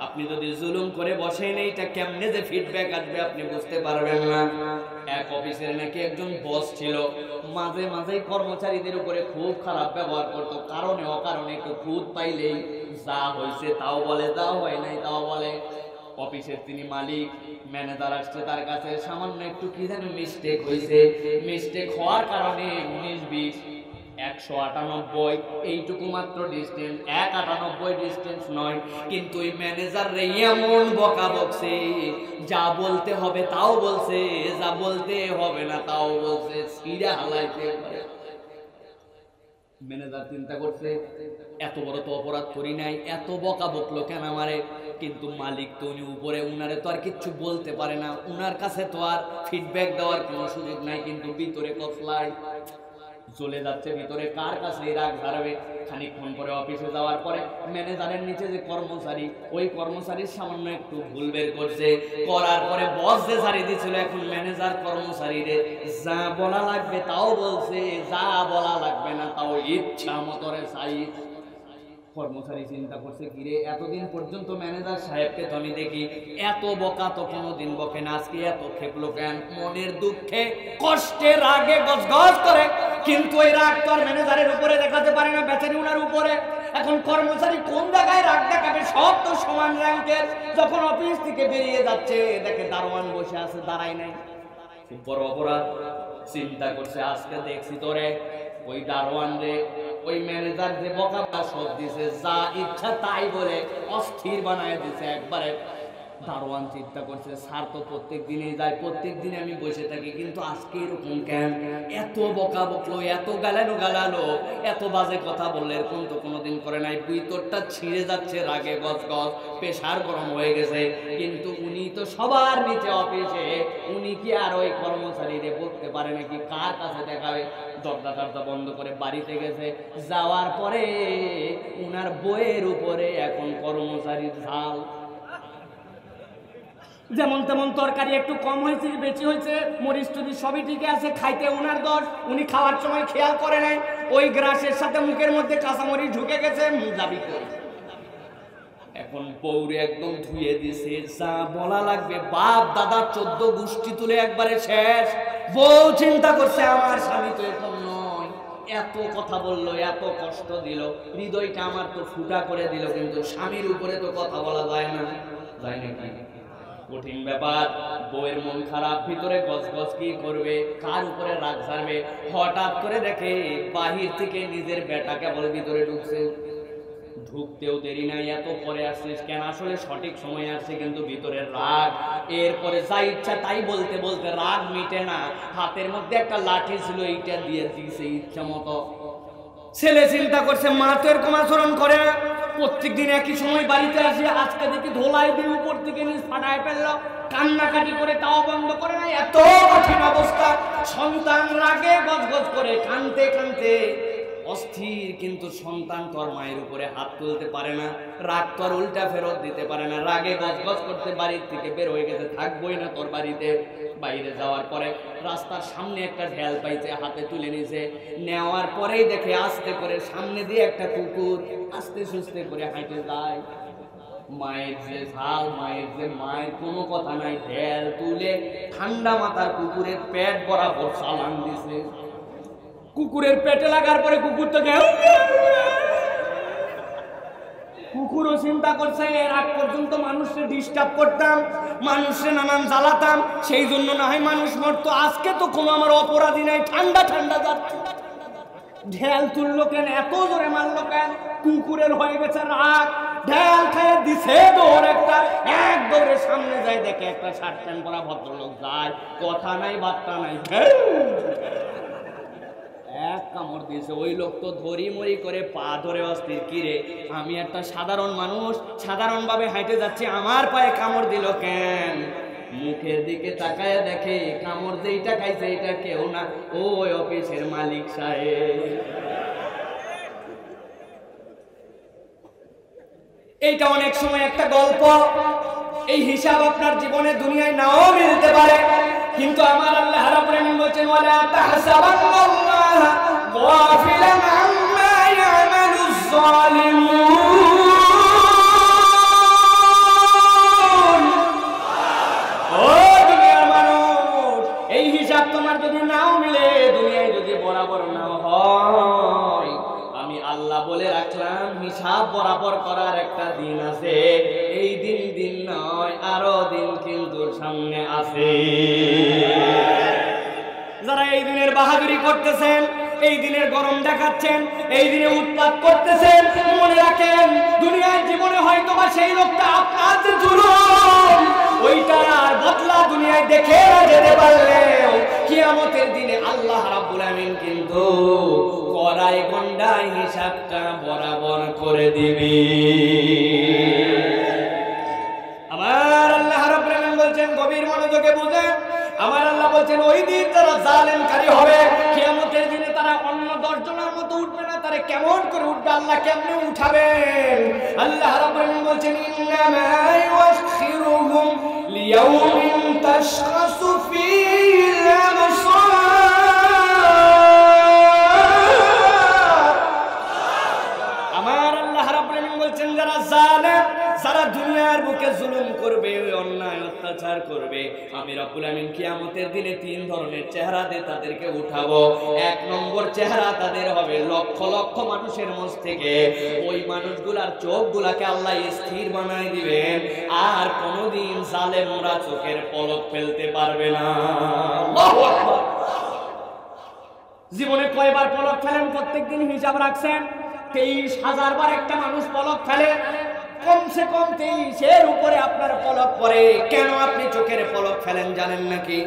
আপনি যদি জুলুম করে বসেন, এইটা কেমনে যে ফিডব্যাক আসবে আপনি বুঝতে পারবেন না। এক অফিসের নাকি একজন বস ছিল, মাঝে মাঝে কর্মচারীদের উপরে খুব খারাপ ব্যবহার করতো, কারণে অকারণে একটু খুঁত পাইলেই যা হয়েছে তাও বলে, যা হয় নাই তাও বলে। অফিসের তিনি মালিক, ম্যানেজার আসছে তার কাছে, সামান্য একটু কি যেন মিস্টেক হয়েছে, মিস্টেক হওয়ার কারণে 19-20 198 এইটুকু মাত্র ডিস্টেন্স, 198 ডিস্টেন্স নয়। কিন্তু ওই ম্যানেজার রে এমন বকা বকছে, যা বলতে হবে তাও বলছে, যা বলতে হবে না তাও বলছে, সিরা হালাইতে পারে। ম্যানেজার চিন্তা করছে এত বড় তো অপরাধ করি নাই, এত বকা বকলো কেন আমারে। কিন্তু মালিক তো উনি উপরে, উনারে তো আর কিচ্ছু বলতে পারে না, উনার কাছে তো আর ফিডব্যাক দেওয়ার কোনো সুযোগ নাই। কিন্তু ভিতরে কসলাই চলে যাচ্ছে, ভিতরে কার কাছে রাগ ঝাড়বে। খানিকক্ষণ পরে অফিসে যাওয়ার পরে ম্যানেজারের নিচে যে কর্মচারী, ওই কর্মচারীর সামান্য একটু ভুল বের করছে, করার পরে বস যে ছাড়িয়ে দিয়েছিল, এখন ম্যানেজার কর্মচারীরে যা বলা লাগবে তাও বলছে, যা বলা লাগবে না তাও ইচ্ছা মতরে চাই। কর্মচারী চিন্তা করছে কিরে, এতদিন পর্যন্ত ম্যানেজার সাহেবকে তো আমি দেখি এত বকা তো কোনোদিন বকে না, আজকে এত খেপলো কেন। মনের দুঃখে কষ্টে রাগে গজগজ করে, কিন্তু ওই রাগ তো আর ম্যানেজারের উপরে দেখাতে পারে না, বেচারি উনার উপরে। এখন কর্মচারী কোন জায়গায় রাগ দেখাবে, সব তো সমান র্যাঙ্কের। যখন অফিস থেকে বেরিয়ে যাচ্ছে দেখে দারোয়ান বসে আছে, দাঁড়ায় নাই, খুব বড় অপরাধ। চিন্তা করছে আজকে দেখছি তোরে, ওই দারোয়ান রে ওই ম্যানেজার যে বকা সব দিছে, যা ইচ্ছা তাই বলে অস্থির বানায় দিছে একবারে। দারোয়ান চিন্তা করছে স্যার তো প্রত্যেক দিনই যায়, প্রত্যেক দিনে আমি বসে থাকি, কিন্তু আজকে এরকম কেন, এত বকা বকলো, এত গালালো, এত বাজে কথা বললে, এরকম তো কোনোদিন করে নাই। ভিতরটা ছিঁড়ে যাচ্ছে রাগে গজগজ, প্রেসার গরম হয়ে গেছে। কিন্তু উনি তো সবার নিচে অফিসে, উনি কি আর ওই কর্মচারীরে বলতে পারে নাকি, কার কাছে দেখাবে। দরজা বন্ধ করে বাড়িতে গেছে, যাওয়ার পরে উনার বইয়ের উপরে এখন কর্মচারীর ঝাল। যেমন তেমন তরকারি একটু কম হয়েছে, বেশি হয়েছে, মরিচ টুরি সবই ঠিক আছে, খাইতে উনার দোষ, উনি খাওয়ার সময় খেয়াল করে নাই, ওই গ্রাসের সাথে মুখের মধ্যে কাঁচামরিচ ঢুকে গেছে, মুজাবি করে। এখন বউরে একদম ধুয়ে দিছে, যা বলা লাগবে বাপ দাদা 14 গোষ্ঠী তুলে একবারে শেষ। বউ চিন্তা করছে আমার স্বামী তো এরকম নয়, এত কথা বললো, এত কষ্ট দিল, হৃদয়টা আমার তো ফুটা করে দিল, কিন্তু স্বামীর উপরে তো কথা বলা যায় না, যায় নাকি? কঠিন ব্যাপার। বউয়ের মন খারাপ, ভিতরে গজগজ কি করবে, কার উপরে রাগ ঝাড়বে। হঠাৎ করে দেখে বাহির থেকে নিজের বেটা কেবল ভিতরে ঢুকছে। ঢুকতেও দেরি নাই, এত পরে আসছিস কেন? আসলে সঠিক সময় আসছে, কিন্তু ভিতরের রাগ। এরপরে যা ইচ্ছা তাই বলতে বলতে রাগ মিটে না। হাতের মধ্যে একটা লাঠি ছিল, এইটা দিয়ে দিয়েছে ইচ্ছা মতো। ছেলে চিন্তা করছে মা তো এরকম আচরণ করে না, প্রত্যেক দিন একই সময় বাড়িতে আসে, আজকে দেখি ধোলাই দিয়ে উপর থেকে নিচ ফাটায় ফেললো, কান্নাকাটি করে তাও বন্ধ করে না। এত কঠিন অবস্থা, সন্তান রাগে গজগজ করে, কানতে কানতে অস্থির, কিন্তু সন্তান তোর মায়ের উপরে হাত তুলতে পারে না, রাগ তোর উল্টা ফেরত দিতে পারে না, রাগে গজগজ করতে বাড়ির থেকে বের হয়ে গেছে, থাকবোই না তোর বাড়িতে। বাইরে যাওয়ার পরে রাস্তার সামনে একটা ঢেল পাইছে, হাতে তুলে নিছে, নেওয়ার পরেই দেখে আস্তে করে সামনে দিয়ে একটা কুকুর আস্তে সুস্তে করে হাঁটে যায়। মায়ের যে ঝাল, মায়ের কোনো কথা নাই, ঢেল তুলে ঠান্ডা মাথার কুকুরের পেট বরাবর চালান দিছে। কুকুরের পেটে লাগার পরে কুকুর তো কুকুরও চিন্তা করছে এর আগ পর্যন্ত মানুষকে ডিস্টার্ব করতাম, মানুষকে নানান জ্বালাতাম, সেই জন্য না হয় মানুষ মরতো, আজকে তো কোনো আমার অপরাধী নাই, ঠান্ডা ঠান্ডা যাচ্ছে। ঢেল তুললো কেন, এত জোরে মারলো কেন? কুকুরের হয়ে গেছে রাগ, ঢেল খেয়ে দিছে দৌড় একটা, এক দৌড়ে সামনে যায়, দেখে একটা শার্ট প্যান্ট পরা ভদ্রলোক যায়, কথা নাই বার্তা নাই, এক কামড় দিয়েছে। ওই লোক তো ধরি মরি করে পা ধরে অস্থির, কিরে আমি একটা সাধারণ মানুষ, সাধারণভাবে হাঁটে যাচ্ছি, আমার পায়ে কামড় দিল কেন? মুখের দিকে তাকায় দেখে কামড় যেইটা খাইছে এটা কেউ না, ওই অফিসের মালিক সাহেব। এইটা অনেক সময় একটা গল্প, এই হিসাব আপনার জীবনে দুনিয়ায় নাও মিলতে পারে, কিন্তু আমার আল্লাহ রাব্বুল আলামিন বলেন ওয়ালা তাহসাবান্নাল্লাহা গাফিলান আম্মা ইয়ামালুজ যালিমুন। ও দুনিয়ার মানুষ, এই হিসাব তোমার যদি নাও মিলে, দুনিয়ায় যদি বরাবর নাও হয়, আমি আল্লাহ বলে রাখলাম হিসাব বরাবর করার একটা দিন আছে। এই দিন নয়, আরো দিন কিন্তু সামনে আছে। যারা এই দিনের বাহাদুরি করতেছেন, এই দিনের গরম দেখাচ্ছেন, এই দিনে উৎপাত করতেছেন, মনে রাখেন দুনিয়ার জীবনে হয়তো বা সেই লোকটা আপনার যে জুলুম, ওইটার বদলা দুনিয়ায় দেখে যেতে পারলেও কিয়ামতের দিনে আল্লাহ রাব্বুল আমিন কিন্তু কড়াই গন্ডায় হিসাবটা বরাবর করে দিবে। আমার আল্লাহ রাব্বুল আমিন বলছেন, গভীর মনোযোগে বুঝেন, আমার আল্লাহ বলছেন ওই দিন যারা জালেমকারী হবে, কিয়ামতের দিনে তারা অন্য 10 জনের মতো উঠবে না, তারা কেমন করে উঠবে, আল্লাহ কেমনে উঠাবেন? আল্লাহ রাব্বুল আমিন বলছেন ইন্নামা ইউআখিরুহুম লিয়াউমিন তাশখাসু ফীহিল আবসার। আমার আল্লাহ রাব্বুল আমিন বলছেন যারা জালেম, যারা দুনিয়ার বুকে জুলুম করবে, অন্যায় অত্যাচার করবে, আমি রব্বুল আমিন কিয়ামতের দিনে 3 ধরনের চেহারা দিয়ে তাদেরকে উঠাবো। 1 নম্বর চেহারা তাদের হবে লক্ষ লক্ষ মানুষের মধ্যে থেকে ওই মানুষগুলার চোখগুলাকে আল্লাহ স্থির বানায় দিবেন, আর কোনোদিন জালেমরা চোখের পলক ফেলতে পারবে না। আল্লাহু আকবার। জীবনে কয়বার পলক ফেলেন প্রত্যেকদিন হিসাব রাখছেন? 23,000 বার একটা মানুষ পলক ফেলে, কমসে কম 23-এর উপরে আপনার পলক পড়ে। কেন আপনি চোখের পলক ফেলেন জানেন নাকি?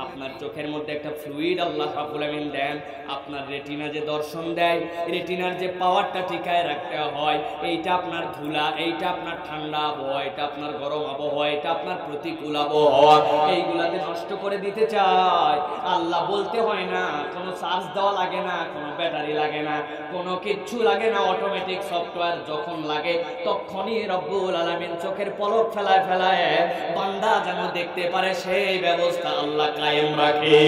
আপনার চোখের মধ্যে একটা ফ্লুইড আল্লাহ রাব্বুল আমিন দেন, আপনার রেটিনা যে দর্শন দেয়, রেটিনার যে পাওয়ারটা টিকায় রাখতে হয়, এইটা আপনার ধুলা, এইটা আপনার ঠান্ডা আবহাওয়া, এটা আপনার গরম আবহাওয়া, এটা আপনার প্রতিকূল আবহাওয়া, এইগুলাতে নষ্ট করে দিতে চায়। আল্লাহ বলতে হয় না, কোনো চার্জ দেওয়া লাগে না, কোনো ব্যাটারি লাগে না, কোনো কিচ্ছু লাগে না, অটোমেটিক সফটওয়্যার যখন লাগে তখনই রব্বুল আলামিন চোখের পলক ফেলায় ফেলায় বান্দা যেন দেখতে পারে, সেই ব্যবস্থা আল্লাহ কায়েম রাখে।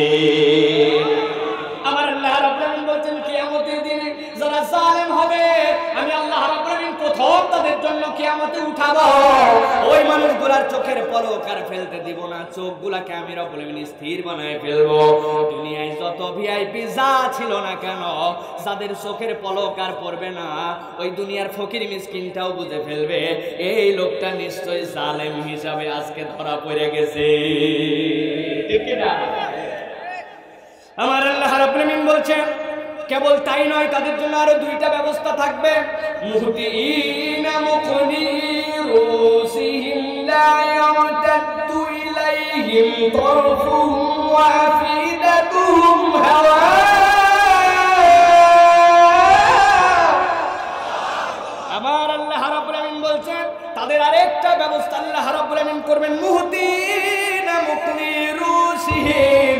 আমার আল্লাহ রাব্বুল আলামিন বলছেন কিয়ামতের দিনে যারা জালেম হবে, আমি আল্লাহ রাব্বুল আলামিন প্রথম তাদের জন্য কিয়ামতে উঠাবো। ওই মানুষগুলার চোখের পলক আর ফেলতে দিব না, চোখগুলাকে আমি রব্বুল আলামিন স্থির বানায় ফেলবো। দুনিয়ায় যত ভিআইপি যা ছিল না কেন, যাদের চোখের পলক আর পড়বে না, ওই দুনিয়ার ফকির মিসকিনটাও বুঝে ফেলবে এই লোকটা নিশ্চয়ই জালেম হিসাবে আজকে ধরা পড়ে গেছে। ঠিক না? আমার আল্লাহ রাব্বুল আমিন বলছেন কেবল তাই নয়, তাদের জন্য আরো দুইটা ব্যবস্থা থাকবে। মুহতিনা মুকনিরুসিহিম লা ইয়ারতাদু ইলাইহিম তারফুহুম ওয়া আফিদাতুহুম হাওয়া। আমার আল্লাহ রাব্বুল আলামিন বলছেন তাদের আরেকটা ব্যবস্থা আল্লাহ রাব্বুল আলামিন করবেন। মুহতিনা মুকনিরুসিহিম,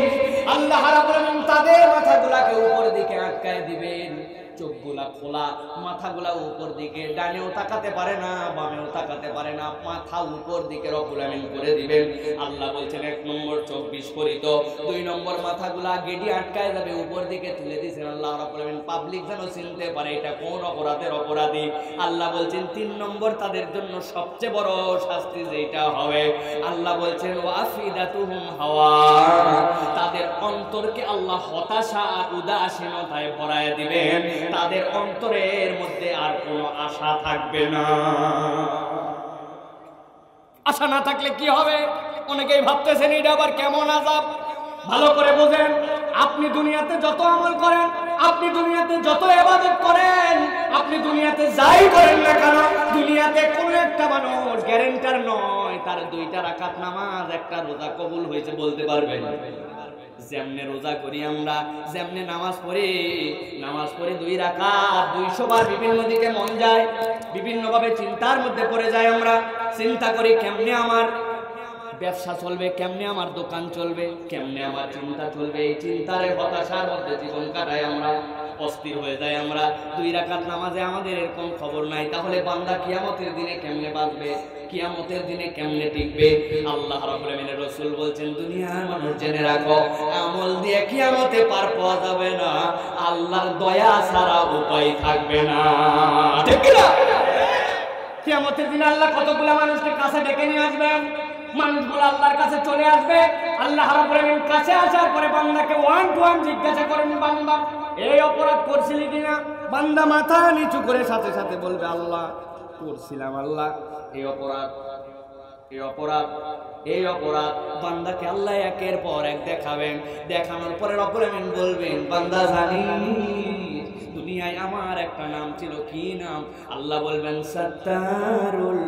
আল্লাহ রাব্বুল আলামিন তাদের মাথাগুলোকে উপর দিকে আটকায় দিবেন, চোখগুলা খোলা, মাথাগুলা উপর দিকে, ডানেও তাকাতে পারে না বামেও তাকাতে পারে না, মাথা উপর দিকে রব্বুল আমিন করে দিবেন। আল্লাহ বলছেন 1 নম্বর চোখ বিস্ফোরিত, 2 নম্বর মাথাগুলা গেডি আটকায় যাবে, উপর দিকে তুলে দিয়েছেন আল্লাহ রাব্বুল আমিন, পাবলিক যেন চিনতে পারে এটা কোন অপরাধের অপরাধী। আল্লাহ বলছেন 3 নম্বর তাদের জন্য সবচেয়ে বড় শাস্তি যেটা হবে, আল্লাহ বলছেন ওয়াফিদাতুহুম হাওয়া, তাদের অন্তরকে আল্লাহ হতাশা আর উদাসীনতায় ভরায় দিবেন, তাদের অন্তরের মধ্যে আর কোনো আশা থাকবে না। আশা না থাকলে কি হবে? অনেকেই ভাবতেছেন এটা আবার কেমন আযাব। ভালো করে বোঝেন, আপনি দুনিয়াতে যত আমল করেন, আপনি দুনিয়াতে যত ইবাদত করেন, আপনি দুনিয়াতে যাই করেন না কেন, দুনিয়াতে কোনো একটা মানুষ গ্যারান্টার নয় তার 2টা রাকাত নামাজ, একটা রোজা কবুল হয়েছে বলতে পারবেন। যেমনে রোজা করি আমরা, যেমনে নামাজ পড়ি 2 রাকাত 200 বার বিভিন্ন দিকে মন যায়, বিভিন্ন ভাবে চিন্তার মধ্যে পড়ে যায়। আমরা চিন্তা করি কেমনে আমার ব্যবসা চলবে, কেমনে আমার দোকান চলবে, কেমনে আমার চিন্তা চলবে, এই চিন্তার হতাশার মধ্যে জীবন কাটাই আমরা, অস্থির হয়ে যায় আমরা। 2 রাকাত নামাজে আমাদের এরকম খবর নাই। তাহলে বান্দা কিয়ামতের দিনে কেমনে বাঁচবে, কিয়ামতের দিনে কেমনে টিকবে? আল্লাহ রাব্বুল আমিনের রাসূল বলছেন দুনিয়ার মানুষ জেনে রাখো, আমল দিয়ে কিয়ামতে পার পাওয়া যাবে না, আল্লাহর দয়া ছাড়া উপায় থাকবে না। ঠিক না? কিয়ামতের দিনে আল্লাহ কতগুলা মানুষকে কাছে ডেকে নিয়ে আসবেন, মানুষগুলো আল্লাহর কাছে চলে আসবে। আল্লাহ রাব্বুল আমিন কাছে আসার পরে বান্দাকে 1 to 1 জিজ্ঞাসা করেন, বান্দা এই অপরাধ করছিলি কিনা? বান্দা মাথা নিচু করে সাথে সাথে বলবে আল্লাহ করছিলাম, আল্লাহ এই অপরাধ, এই অপরাধ, এই অপরাধ। বান্দাকে আল্লাহ একের পর এক দেখাবেন, দেখানোর পরে রব্বুল আমিন বলবেন বান্দা জানিস দুনিয়ায় আমার একটা নাম ছিল, কি নাম? আল্লাহ বলবেন সাত্তারুল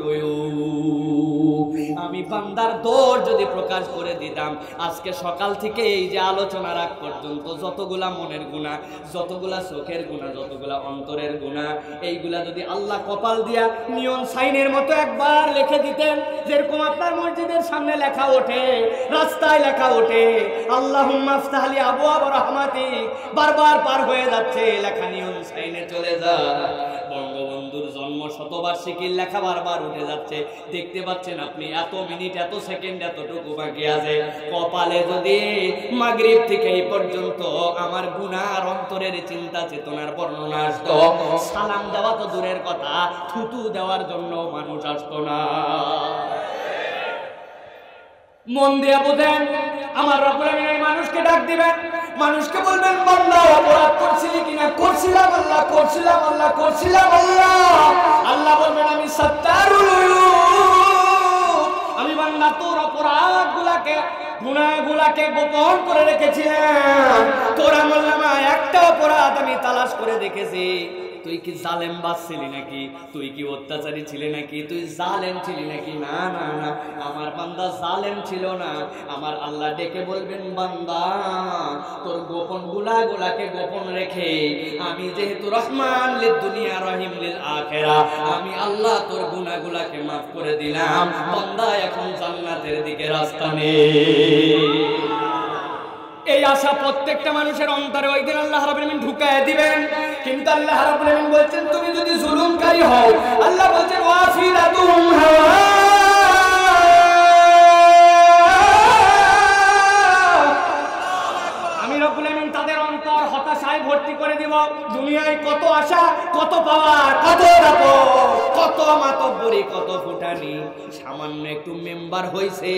উয়ুব। আমি বান্দার দোষ যদি প্রকাশ করে দিতাম, আজকে সকাল থেকে এই যে আলোচনা রাখ পর্যন্ত যতগুলা মনের গুনাহ, যতগুলা চোখের গুনাহ, যতগুলা অন্তরের গুনাহ, এইগুলা যদি আল্লাহ কপাল দিয়া নিয়ন সাইনের মতো একবার লিখে দিতেন, যেরকম আপনার মসজিদের সামনে লেখা ওঠে, রাস্তায় লেখা ওঠে আল্লাহুম্মা আফতাহলি আবওয়াব রাহমাতিক, বারবার পার হয়ে যাচ্ছে, লেখা নিয়ন সাইনে চলে যায়। বঙ্গবন্ধুর জন্ম শতবার্ষিকীর লেখা বারবার উঠে যাচ্ছে, দেখতে পাচ্ছেন আপনি এত মিনিট, এত সেকেন্ড, এতটুকু বাকি আছে। কপালে যদি মাগরিব থেকে এই পর্যন্ত আমার গুনার অন্তরের চিন্তা চেতনার বর্ণনা আসতো, সালাম দেওয়া তো দূরের কথা, থুতু দেওয়ার জন্য মানুষ আসতো না। মন দিয়ে বোঝেন, আমার রব্বুল আমিন এই মানুষকে ডাক দিবেন, মানুষকে বলবেন বান্দা অপরাধ করছিলি কিনা? করছিলাম আল্লাহ, করছিলাম আল্লাহ, করছিলাম আল্লাহ। আল্লাহ বলবেন আমি সাত্তারুল উয়ুব, আমি বান্দা তোর অপরাধগুলাকে, গুনাহগুলাকে গোপন করে রেখেছিলাম, তোর আমলনামায় একটা অপরাধ আমি তালাশ করে দেখেছি। তুই কি জালেম বাসছিলি নাকি? তুই কি অত্যাচারী ছিলি নাকি? তুই জালেম ছিলি নাকি? না না না, আমার বান্দা জালেম ছিল না। আমার আল্লাহ ডেকে বলবেন বান্দা তোর গোপন গুলাকে গোপন রেখে আমি যেহেতু রহমান লিদ দুনিয়া রহিম লিল আখিরা, আমি আল্লাহ তোর গুনাহগুলাকে মাফ করে দিলাম। বান্দা এখন জান্নাতের দিকে রাস্তা নে। এই আশা প্রত্যেকটা মানুষের অন্তরে ওই দিন আল্লাহ রাব্বুল আমিন ঢুকায় দিবেন। কিন্তু আল্লাহ রাব্বুল আমিন বলছেন তুমি যদি জুলুমকারী হও, আল্লাহ বলছেন ওয়াফিরাতুহুম হাওয়া, আমি রাব্বুল আমিন তাদের অন্তর হতাশায় ভর্তি করে দিব। দুনিয়ায় কত আশা, কত পাওয়ার, কত দাপট, কত মাতব্বরি, কত ফুটানি, সামান্য একটু মেম্বার হইছে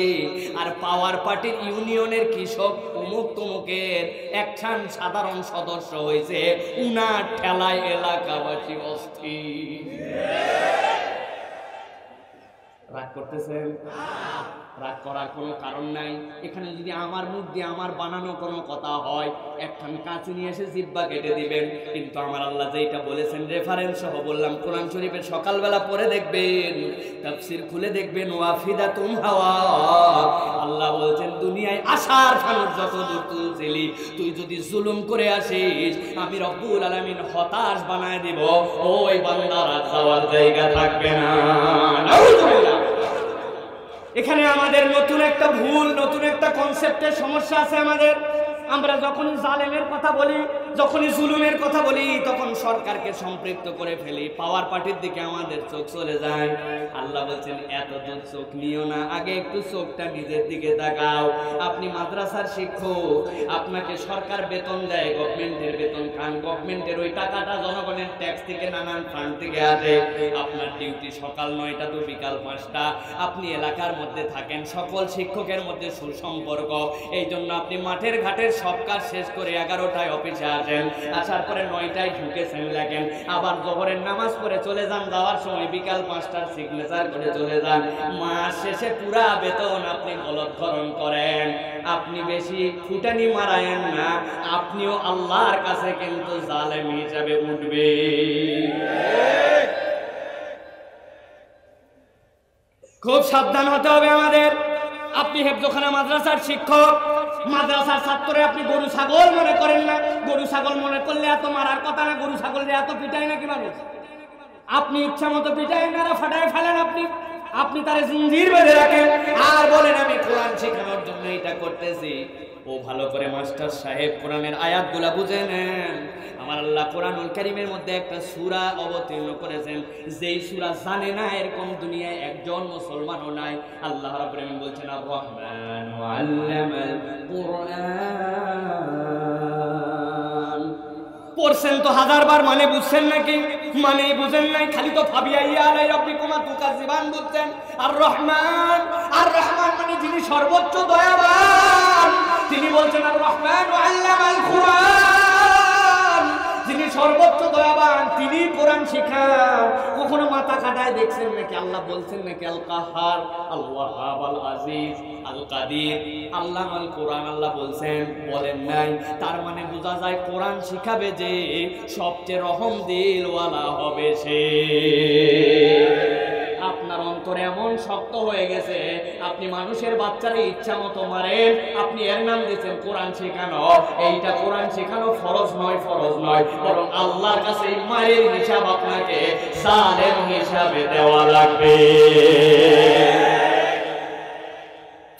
আর পাওয়ার পার্টির ইউনিয়নের কৃষক অমুক তমুকের একখান সাধারণ সদস্য হইছে, উনার ঠেলায় এলাকাবাসী অস্থির। রাগ করতেছেন? রাগ করার কোনো কারণ নাই। এখানে যদি আমার মুখ দিয়ে আমার বানানো কোনো কথা হয়, একখান কাঁচি নিয়ে এসে জিহ্বা কেটে দিবেন। কিন্তু আমার আল্লাহ যেটা বলেছেন রেফারেন্স সহ বললাম, কোরআন শরীফের সকালবেলা পড়ে দেখবেন, তাফসীর খুলে দেখবেন, ওয়াফিদাতুম হাওয়া। আল্লাহ বলছেন দুনিয়ায় আসার ফানুস যত দূর তুলছিলি, তুই যদি জুলুম করে আসিস আমি রব্বুল আলামিন হতাশ বানায় দিব, ওই বান্দার আর যাওয়ার জায়গা থাকবে না। নাউযুবিল্লাহ। এখানে আমাদের নতুন একটা ভুল, নতুন একটা কনসেপ্টের সমস্যা আছে আমাদের। আমরা যখনই জালেমের কথা বলি, যখনই জুলুমের কথা বলি, তখন সরকারকে সম্পৃক্ত করে ফেলি, পাওয়ার পার্টির দিকে আমাদের চোখ চলে যায়। আল্লাহ বলছেন এত দূর চোখ নিও না, আগে একটু চোখটা নিজের দিকে তাকাও। আপনি মাদ্রাসার শিক্ষক, আপনাকে সরকার বেতন দেয়, গভর্নমেন্টের বেতন খান, গভর্নমেন্টের ওই টাকাটা জনগণের ট্যাক্স থেকে নানান ফান্ড থেকে আসে। আপনার ডিউটি সকাল 9টা তো বিকাল 5টা। আপনি এলাকার মধ্যে থাকেন, সকল শিক্ষকের মধ্যে সুসম্পর্ক, এই জন্য আপনি মাঠের ঘাটের সব কাজ শেষ করে 11টায় অফিসে আসেন, আসার পরে 9টায় ঢুকেছেন লেখেন, আবার জোহরের নামাজ পড়ে চলে যান, যাওয়ার সময় বিকাল 5টার সিগনেচার করে চলে যান। মাস শেষে পুরা বেতন আপনি বলৎকরণ করেন। আপনি বেশি ফুটানি মারায়েন না, আপনিও আল্লাহর কাছে কিন্তু জালেম হিসাবে উঠবে। খুব সাবধান হতে হবে আমাদের। আপনি হেফজখানা মাদ্রাসার শিক্ষক, মাদ্রাসার ছাত্রে আপনি গরু ছাগল মনে করেন না। গরু ছাগল মনে করলে এত মারার কথা না। গরু ছাগলের এত পিটায় নাকি মানুষ? আপনি ইচ্ছা মতো পিটায় না, ফাটায় ফেলেন। আপনি তারে জিঞ্জির বেঁধে রাখেন আর বলেন আমি কোরআন শেখানোর জন্য এটা করতেছি। ও ভালো করে মাস্টার সাহেব কোরআনের আয়াতগুলা বুঝে নেন। আমার আল্লাহ কোরআনুল কারীমের মধ্যে একটা সূরা অবতীর্ণ করেছেন, যেই সূরা জানে না এরকম দুনিয়ায় একজন মুসলমানও নাই। আল্লাহ রাব্বুল আলামিন বলছেন আর রহমান আল্লামাল কুরআন। পড়ছেন তো 1000 বার, মানে বুঝছেন নাকি? মানে বুঝেন নাই, খালি তো ফাবিয়াইয়া আলাই রাব্বিকুমা তুকাযিবান বলছেন। আর রহমান, আর রহমান মানে যিনি সর্বোচ্চ দয়াবান, তিনি বলছেন আর রহমান আল্লামাল কুরআন। যিনি সর্বোচ্চ দয়াবান তিনি কোরআন শিখান। কখনো মাথা কাটায় দেখছেন নাকি? আল্লাহ বলছেন নাকি আল কাহার, আল ওয়াহাব, আল আজিজ, আল কাদির, আল্লামাল কোরআন আল্লাহ বলছেন? বলেন নাই। তার মানে বোঝা যায় কোরআন শিখাবে যে সবচেয়ে রহম দিলওয়ালা হবে সে। আপনার অন্তর এমন শক্ত হয়ে গেছে, আপনি মানুষের বাচ্চারে ইচ্ছা মতো মারেন, আপনি এর নাম দিয়েছেন কোরআন শেখানো। এইটা কোরআন শেখানো ফরজ নয়, ফরজ নয়, বরং আল্লাহর কাছে এই মায়ের হিসাব আপনাকে জালেম হিসাবে দেওয়া লাগবে।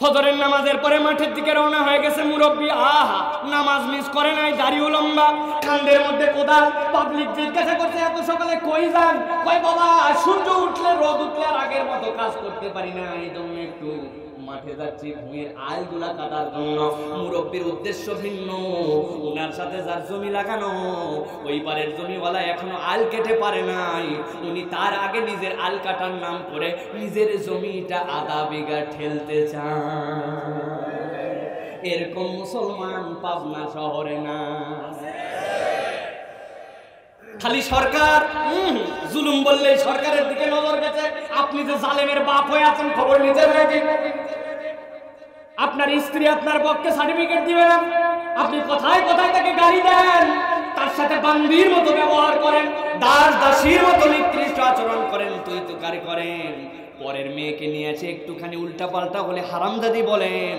ফজরের নামাজের পরে মাঠের দিকে রওনা হয়ে গেছে মুরব্বী। আহা, নামাজ মিস করে নাই, দাড়িও লম্বা, কান্দের মধ্যে কোদাল। পাবলিক জিজ্ঞাসা করছে এত সকালে কই যান? কয় বাবা সূর্য উঠলে, রোদ উঠলে আর আগের মতো কাজ করতে পারি না, এই জন্য একটু মাঠে যাচ্ছি ভূমির আলগুলা কাটার জন্য। মুরব্বীর উদ্দেশ্য ভিন্ন, ওনার সাথে যার জমি লাগানো ওই পারের জমিওয়ালা এখনো আল কেটে পারে নাই, উনি তার আগে নিজের আল কাটার নাম করে নিজের জমিটা আধা বিঘা ঠেলতে চান। এরকম মুসলমান পাবনা শহরে না। খালি সরকার জুলুম বললেই সরকারের দিকে নজর গেছে। আপনি যে জালেমের বাপ হয়ে আছেন খবর নিতেন নাকি? আপনার স্ত্রী আপনার পক্ষে সার্টিফিকেট দিবে না, আপনি কোথায় কোথায় তাকে গাড়ি দেন, তার সাথে বান্দির মতো ব্যবহার করেন, দাস দাসীর মতো নিকৃষ্ট আচরণ করেন, তুই তুকারি করেন। পরের মেয়েকে নিয়ে এসে একটুখানি উল্টা পাল্টা হলে হারামজাদি বলেন।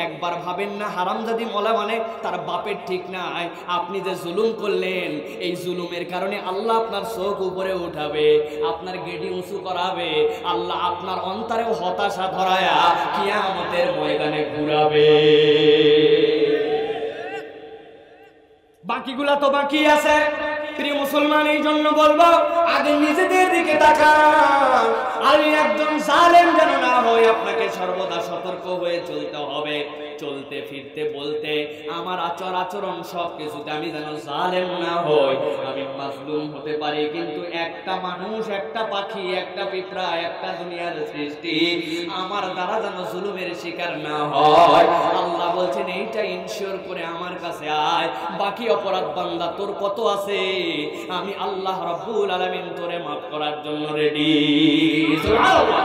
একবার ভাবেন না হারামজাদি বলা মানে তার বাপের ঠিক নাই। আপনি যে জুলুম করলেন, এই জুলুমের কারণে আল্লাহ আপনার চোখ উপরে উঠাবে, আপনার গেটি উঁচু করাবে, আল্লাহ আপনার অন্তরেও হতাশা ধরায়া কিয়ামতের ময়দানে ঘুরাবে। বাকিগুলা তো বাকি আছে। প্রিয় মুসলমান, এই জন্য বলবো আগে নিজেদের দিকে তাকান। আর একজন জালেম যেন না হয়, আপনাকে সর্বদা সতর্ক হয়ে চলতে হবে। চলতে ফিরতে বলতে আমার আচার আচরণ সবকিছুতে আমি যেন জালেম না হই। আমি মাজলুম হতে পারি, কিন্তু একটা মানুষ, একটা পাখি, একটা পিঁপড়া, একটা দুনিয়ার সৃষ্টি আমার দ্বারা যেন জুলুমের শিকার না হয়। আল্লাহ বলছেন এইটা ইনশিওর করে আমার কাছে আয়। বাকি অপরাধ বান্দা তোর কত আছে, আমি আল্লাহ রাব্বুল আলামিন তোরে মাফ করার জন্য রেডি। সুবহানাল্লাহ।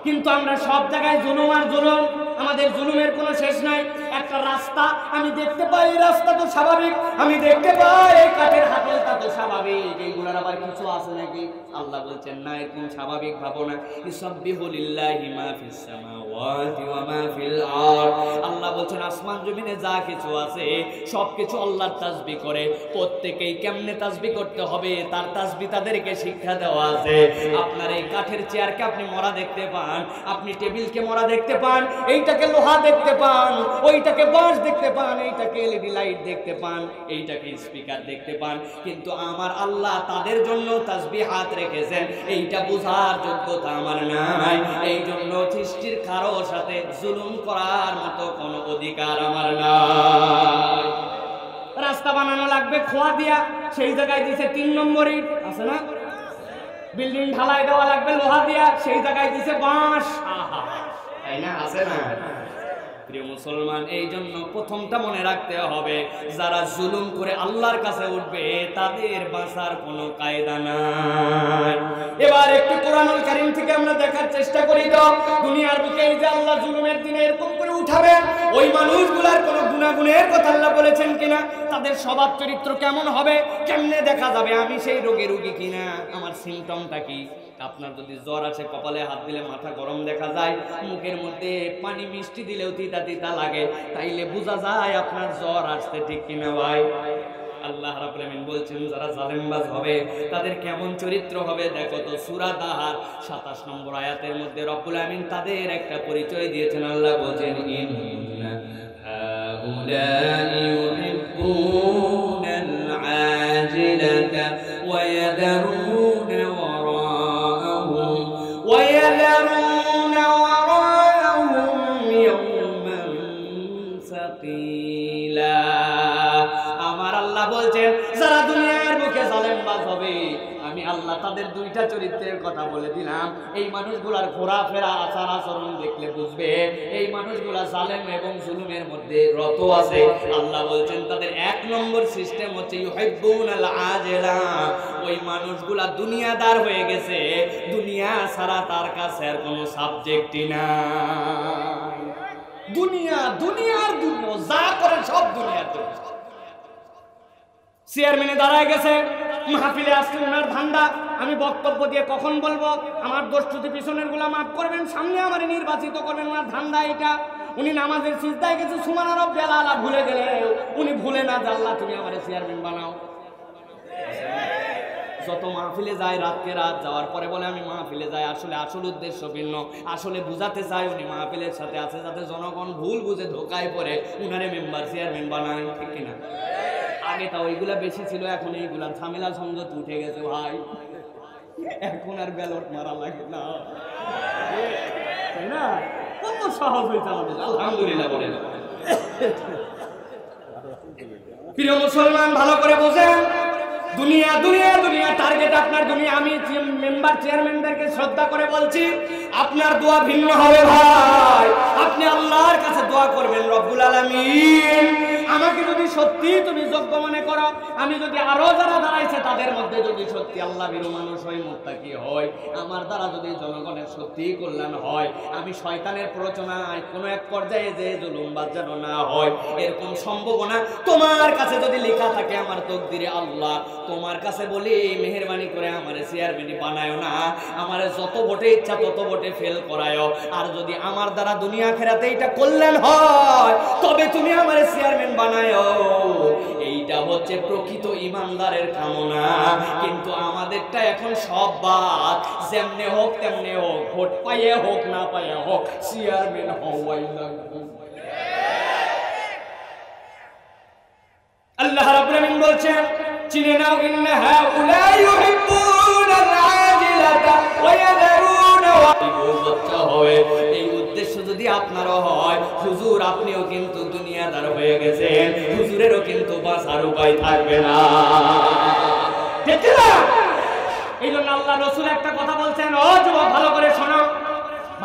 কিন্তু আমরা সব জায়গায় জুলুম আর জুলুম, আমাদের জুলুমের কোনো শেষ নাই। একটা রাস্তা আমি দেখতে পাই, এই রাস্তা তো স্বাভাবিক, আমি দেখতে পাই এই কাঠের হাতলটা তো স্বাভাবিক, এইগুলার আবার কিছু আছে নাকি? আল্লাহ বলছেন না, এরকম স্বাভাবিক ভাবো না। ইসাব্বিহু লিল্লাহি মা ফিস সামাওয়াতি ওয়া মা ফিল আরদ। আল্লাহ বলছেন আসমান জমিনে যা কিছু আছে সবকিছু আল্লাহর তাসবিহ করে। প্রত্যেকেই কেমনে তাসবিহ করতে হবে তার তাসবিহ তাদেরকে শিক্ষা দেওয়া আছে। আপনার এই কাঠের চেয়ারকে আপনি মরা দেখতে পান, আপনি টেবিলকে মরা দেখতে পান, এইটাকে লোহা দেখতে পান, ওইটাকে বাঁশ দেখতে পান, এইটাকে এলইডি লাইট দেখতে পান, এইটাকে স্পিকার দেখতে পান, কিন্তু আমার আল্লাহ তাদের জন্য তাসবিহাত রেখেছেন। এইটা বোঝার যোগ্যতা আমার নাই। এই জন্য সৃষ্টির কারোর সাথে জুলুম করার মতো কোনো অধিকার আমার নাই। রাস্তা বানানো লাগবে খোয়া দিয়া, সেই জায়গায় দিছে 3 নম্বর ইট, আছে না? বিল্ডিং ঢালাই দেওয়া লাগবে লোহা দিয়া, সেই জায়গায় দিছে বাঁশ, তাই না? আছে না? প্রিয় মুসলমান, এই জন্য প্রথমটা মনে রাখতে হবে, যারা জুলুম করে আল্লাহর কাছে উঠবে তাদের বাঁচার কোনো কায়দা নাই। এবার একটু কোরআনুল কারীম থেকে আমরা দেখার চেষ্টা করি তো, দুনিয়ার বুকে এই যে আল্লাহ জুলুমের দিনে এরকম করে উঠাবেন, ওই মানুষগুলার কোনো গুনাহগুনের কথা আল্লাহ বলেছেন কিনা, তাদের স্বভাব চরিত্র কেমন হবে, কেমনে দেখা যাবে আমি সেই রোগী কিনা, আমার সিমটমটা কি? আপনার যদি জ্বর আছে, কপালে হাত দিলে মাথা গরম দেখা যায়, মুখের মধ্যে পানি মিষ্টি দিলেও তিতা তিতা লাগে, তাইলে বোঝা যায় আপনার জ্বর আসছে, ঠিক কিনা ভাই? আল্লাহ রাব্বুল আলামিন বলছেন যারা জালেমবাজ হবে তাদের কেমন চরিত্র হবে দেখো তো। সূরা দাহার 27 নম্বর আয়াতের মধ্যে রব্বুল আলামিন তাদের একটা পরিচয় দিয়েছেন। আল্লাহ বলেন ইন্না হাউলাই ইউহিব্বুনাল আজিলাতা ওয়া ইয়াদরুনা ওয়ারাআহুম ইয়াওমান সাকিলা। আমার আল্লাহ বলছেন যারা দুনিয়ার বুকে জালেমবাজ হবে, আমি আল্লাহ তাদের দুইটা চরিত্রের কথা বলে দিলাম। এই মানুষগুলার ঘোরাফেরা আচার আচরণ দেখলে বুঝবে এই মানুষগুলা জালেম এবং জুলুমের মধ্যে রত আছে। আল্লাহ বলছেন তাদের 1 নম্বর সিস্টেম হচ্ছে ইউহিব্বুনাল আজিলা। ওই মানুষগুলা দুনিয়াদার হয়ে গেছে, দুনিয়া ছাড়া তার কাছে আর কোনো সাবজেক্টই নাই। দুনিয়ার দুনিয়া যা করে সব দুনিয়ার জন্য। চেয়ারম্যানে দাঁড়ায় গেছে, মাহফিলে আসছে ওনার ধান্দা, আমি বক্তব্য দিয়ে কখন বলবো, আমার দোষ ত্রুটি পিছনের গুলা মাফ করবেন, সামনে আমার নির্বাচিত করবেন, ওনার ধান্দা এটা। উনি নামাজের সিজদায় গেছে সুবহান রাব্বিয়াল আলা ভুলে গেলে, উনি ভুলে না যে আল্লাহ তুমি আমারে চেয়ারম্যান বানাও। যত মাহফিলে যায় রাতকে রাত যাওয়ার পরে বলে আমি মাহফিলে যাই, আসলে আসল উদ্দেশ্য ভিন্ন। আসলে বুঝাতে চাই উনি মাহফিলের সাথে আছে যাতে জনগণ ভুল বুঝে ধোকায় পড়ে উনারে মেম্বার চেয়ারম্যান বানায়, ঠিক কিনা? আগে তা ওইগুলা বেশি ছিল, এখন এইগুলা ঝামেলা সংযত উঠে গেছে ভাই, এখন আর ব্যালট মারা লাগে না, তাই না? কত সহজ হয়েছে আমাদের, আলহামদুলিল্লাহ বলেন। প্রিয় মুসলমান ভালো করে বোঝেন, দুনিয়া দুনিয়া দুনিয়া টার্গেট আপনার দুনিয়া। আমি মেম্বার চেয়ারম্যানদেরকে শ্রদ্ধা করে বলছি, আপনার দোয়া ভিন্ন হবে ভাই। আপনি আল্লাহর কাছে দোয়া করবেন, রব্বুল আলামিন আমাকে যদি সত্যি তুমি যোগ্য মনে করো, আমি যদি আরো যারা দাঁড়াইছে তাদের মধ্যে যদি সত্যি আল্লাহ ভীরু মানুষ হয়, মুত্তাকি হয়, আমার দ্বারা যদি জনগণের সত্যি কল্যাণ হয়, আমি শয়তানের প্ররোচনায় কোনো এক পর্যায়ে যে জুলুমবাজ যেন না হয়, এরকম সম্ভাবনা তোমার কাছে যদি লেখা থাকে আমার তকদিরে, আল্লাহ তোমার কাছে বলি মেহেরবানি করে আমারে চেয়ারম্যান বানায়ো না, আমারে যত ভোটে ইচ্ছা তত ভোটে ফেল করায়ো, আর যদি আমার দ্বারা দুনিয়া আখিরাতে এটা কল্যাণ হয় তবে তুমি আমারে চেয়ারম্যান বানায়ো। এইটা হচ্ছে প্রকৃত ইমানদারের কামনা। কিন্তু আমাদেরটা এখন সব বাদ, যেমনে হোক তেমনে হোক, ভোট পাইয়ে হোক না পাইয়ে হোক, চেয়ারম্যান হওয়াই লাগবে। আল্লাহ রাব্বুল আলামিন বলছেন চিনে নাও, ইন্না হাউলাই ইউহিব্বুনাল আজিলাতা ওয়া ইয়াদরুনা ওয়া। এই উদ্দেশ্য যদি আপনারও হয়, হুজুর আপনিও কিন্তু দুনিয়াদার হয়ে গেছেন, হুজুরেরও কিন্তু বাঁচার উপায় থাকবে না, ঠিক না? এই জন্য আল্লাহ রাসূল একটা কথা বলছেন, ও যুবক ভালো করে শোনো,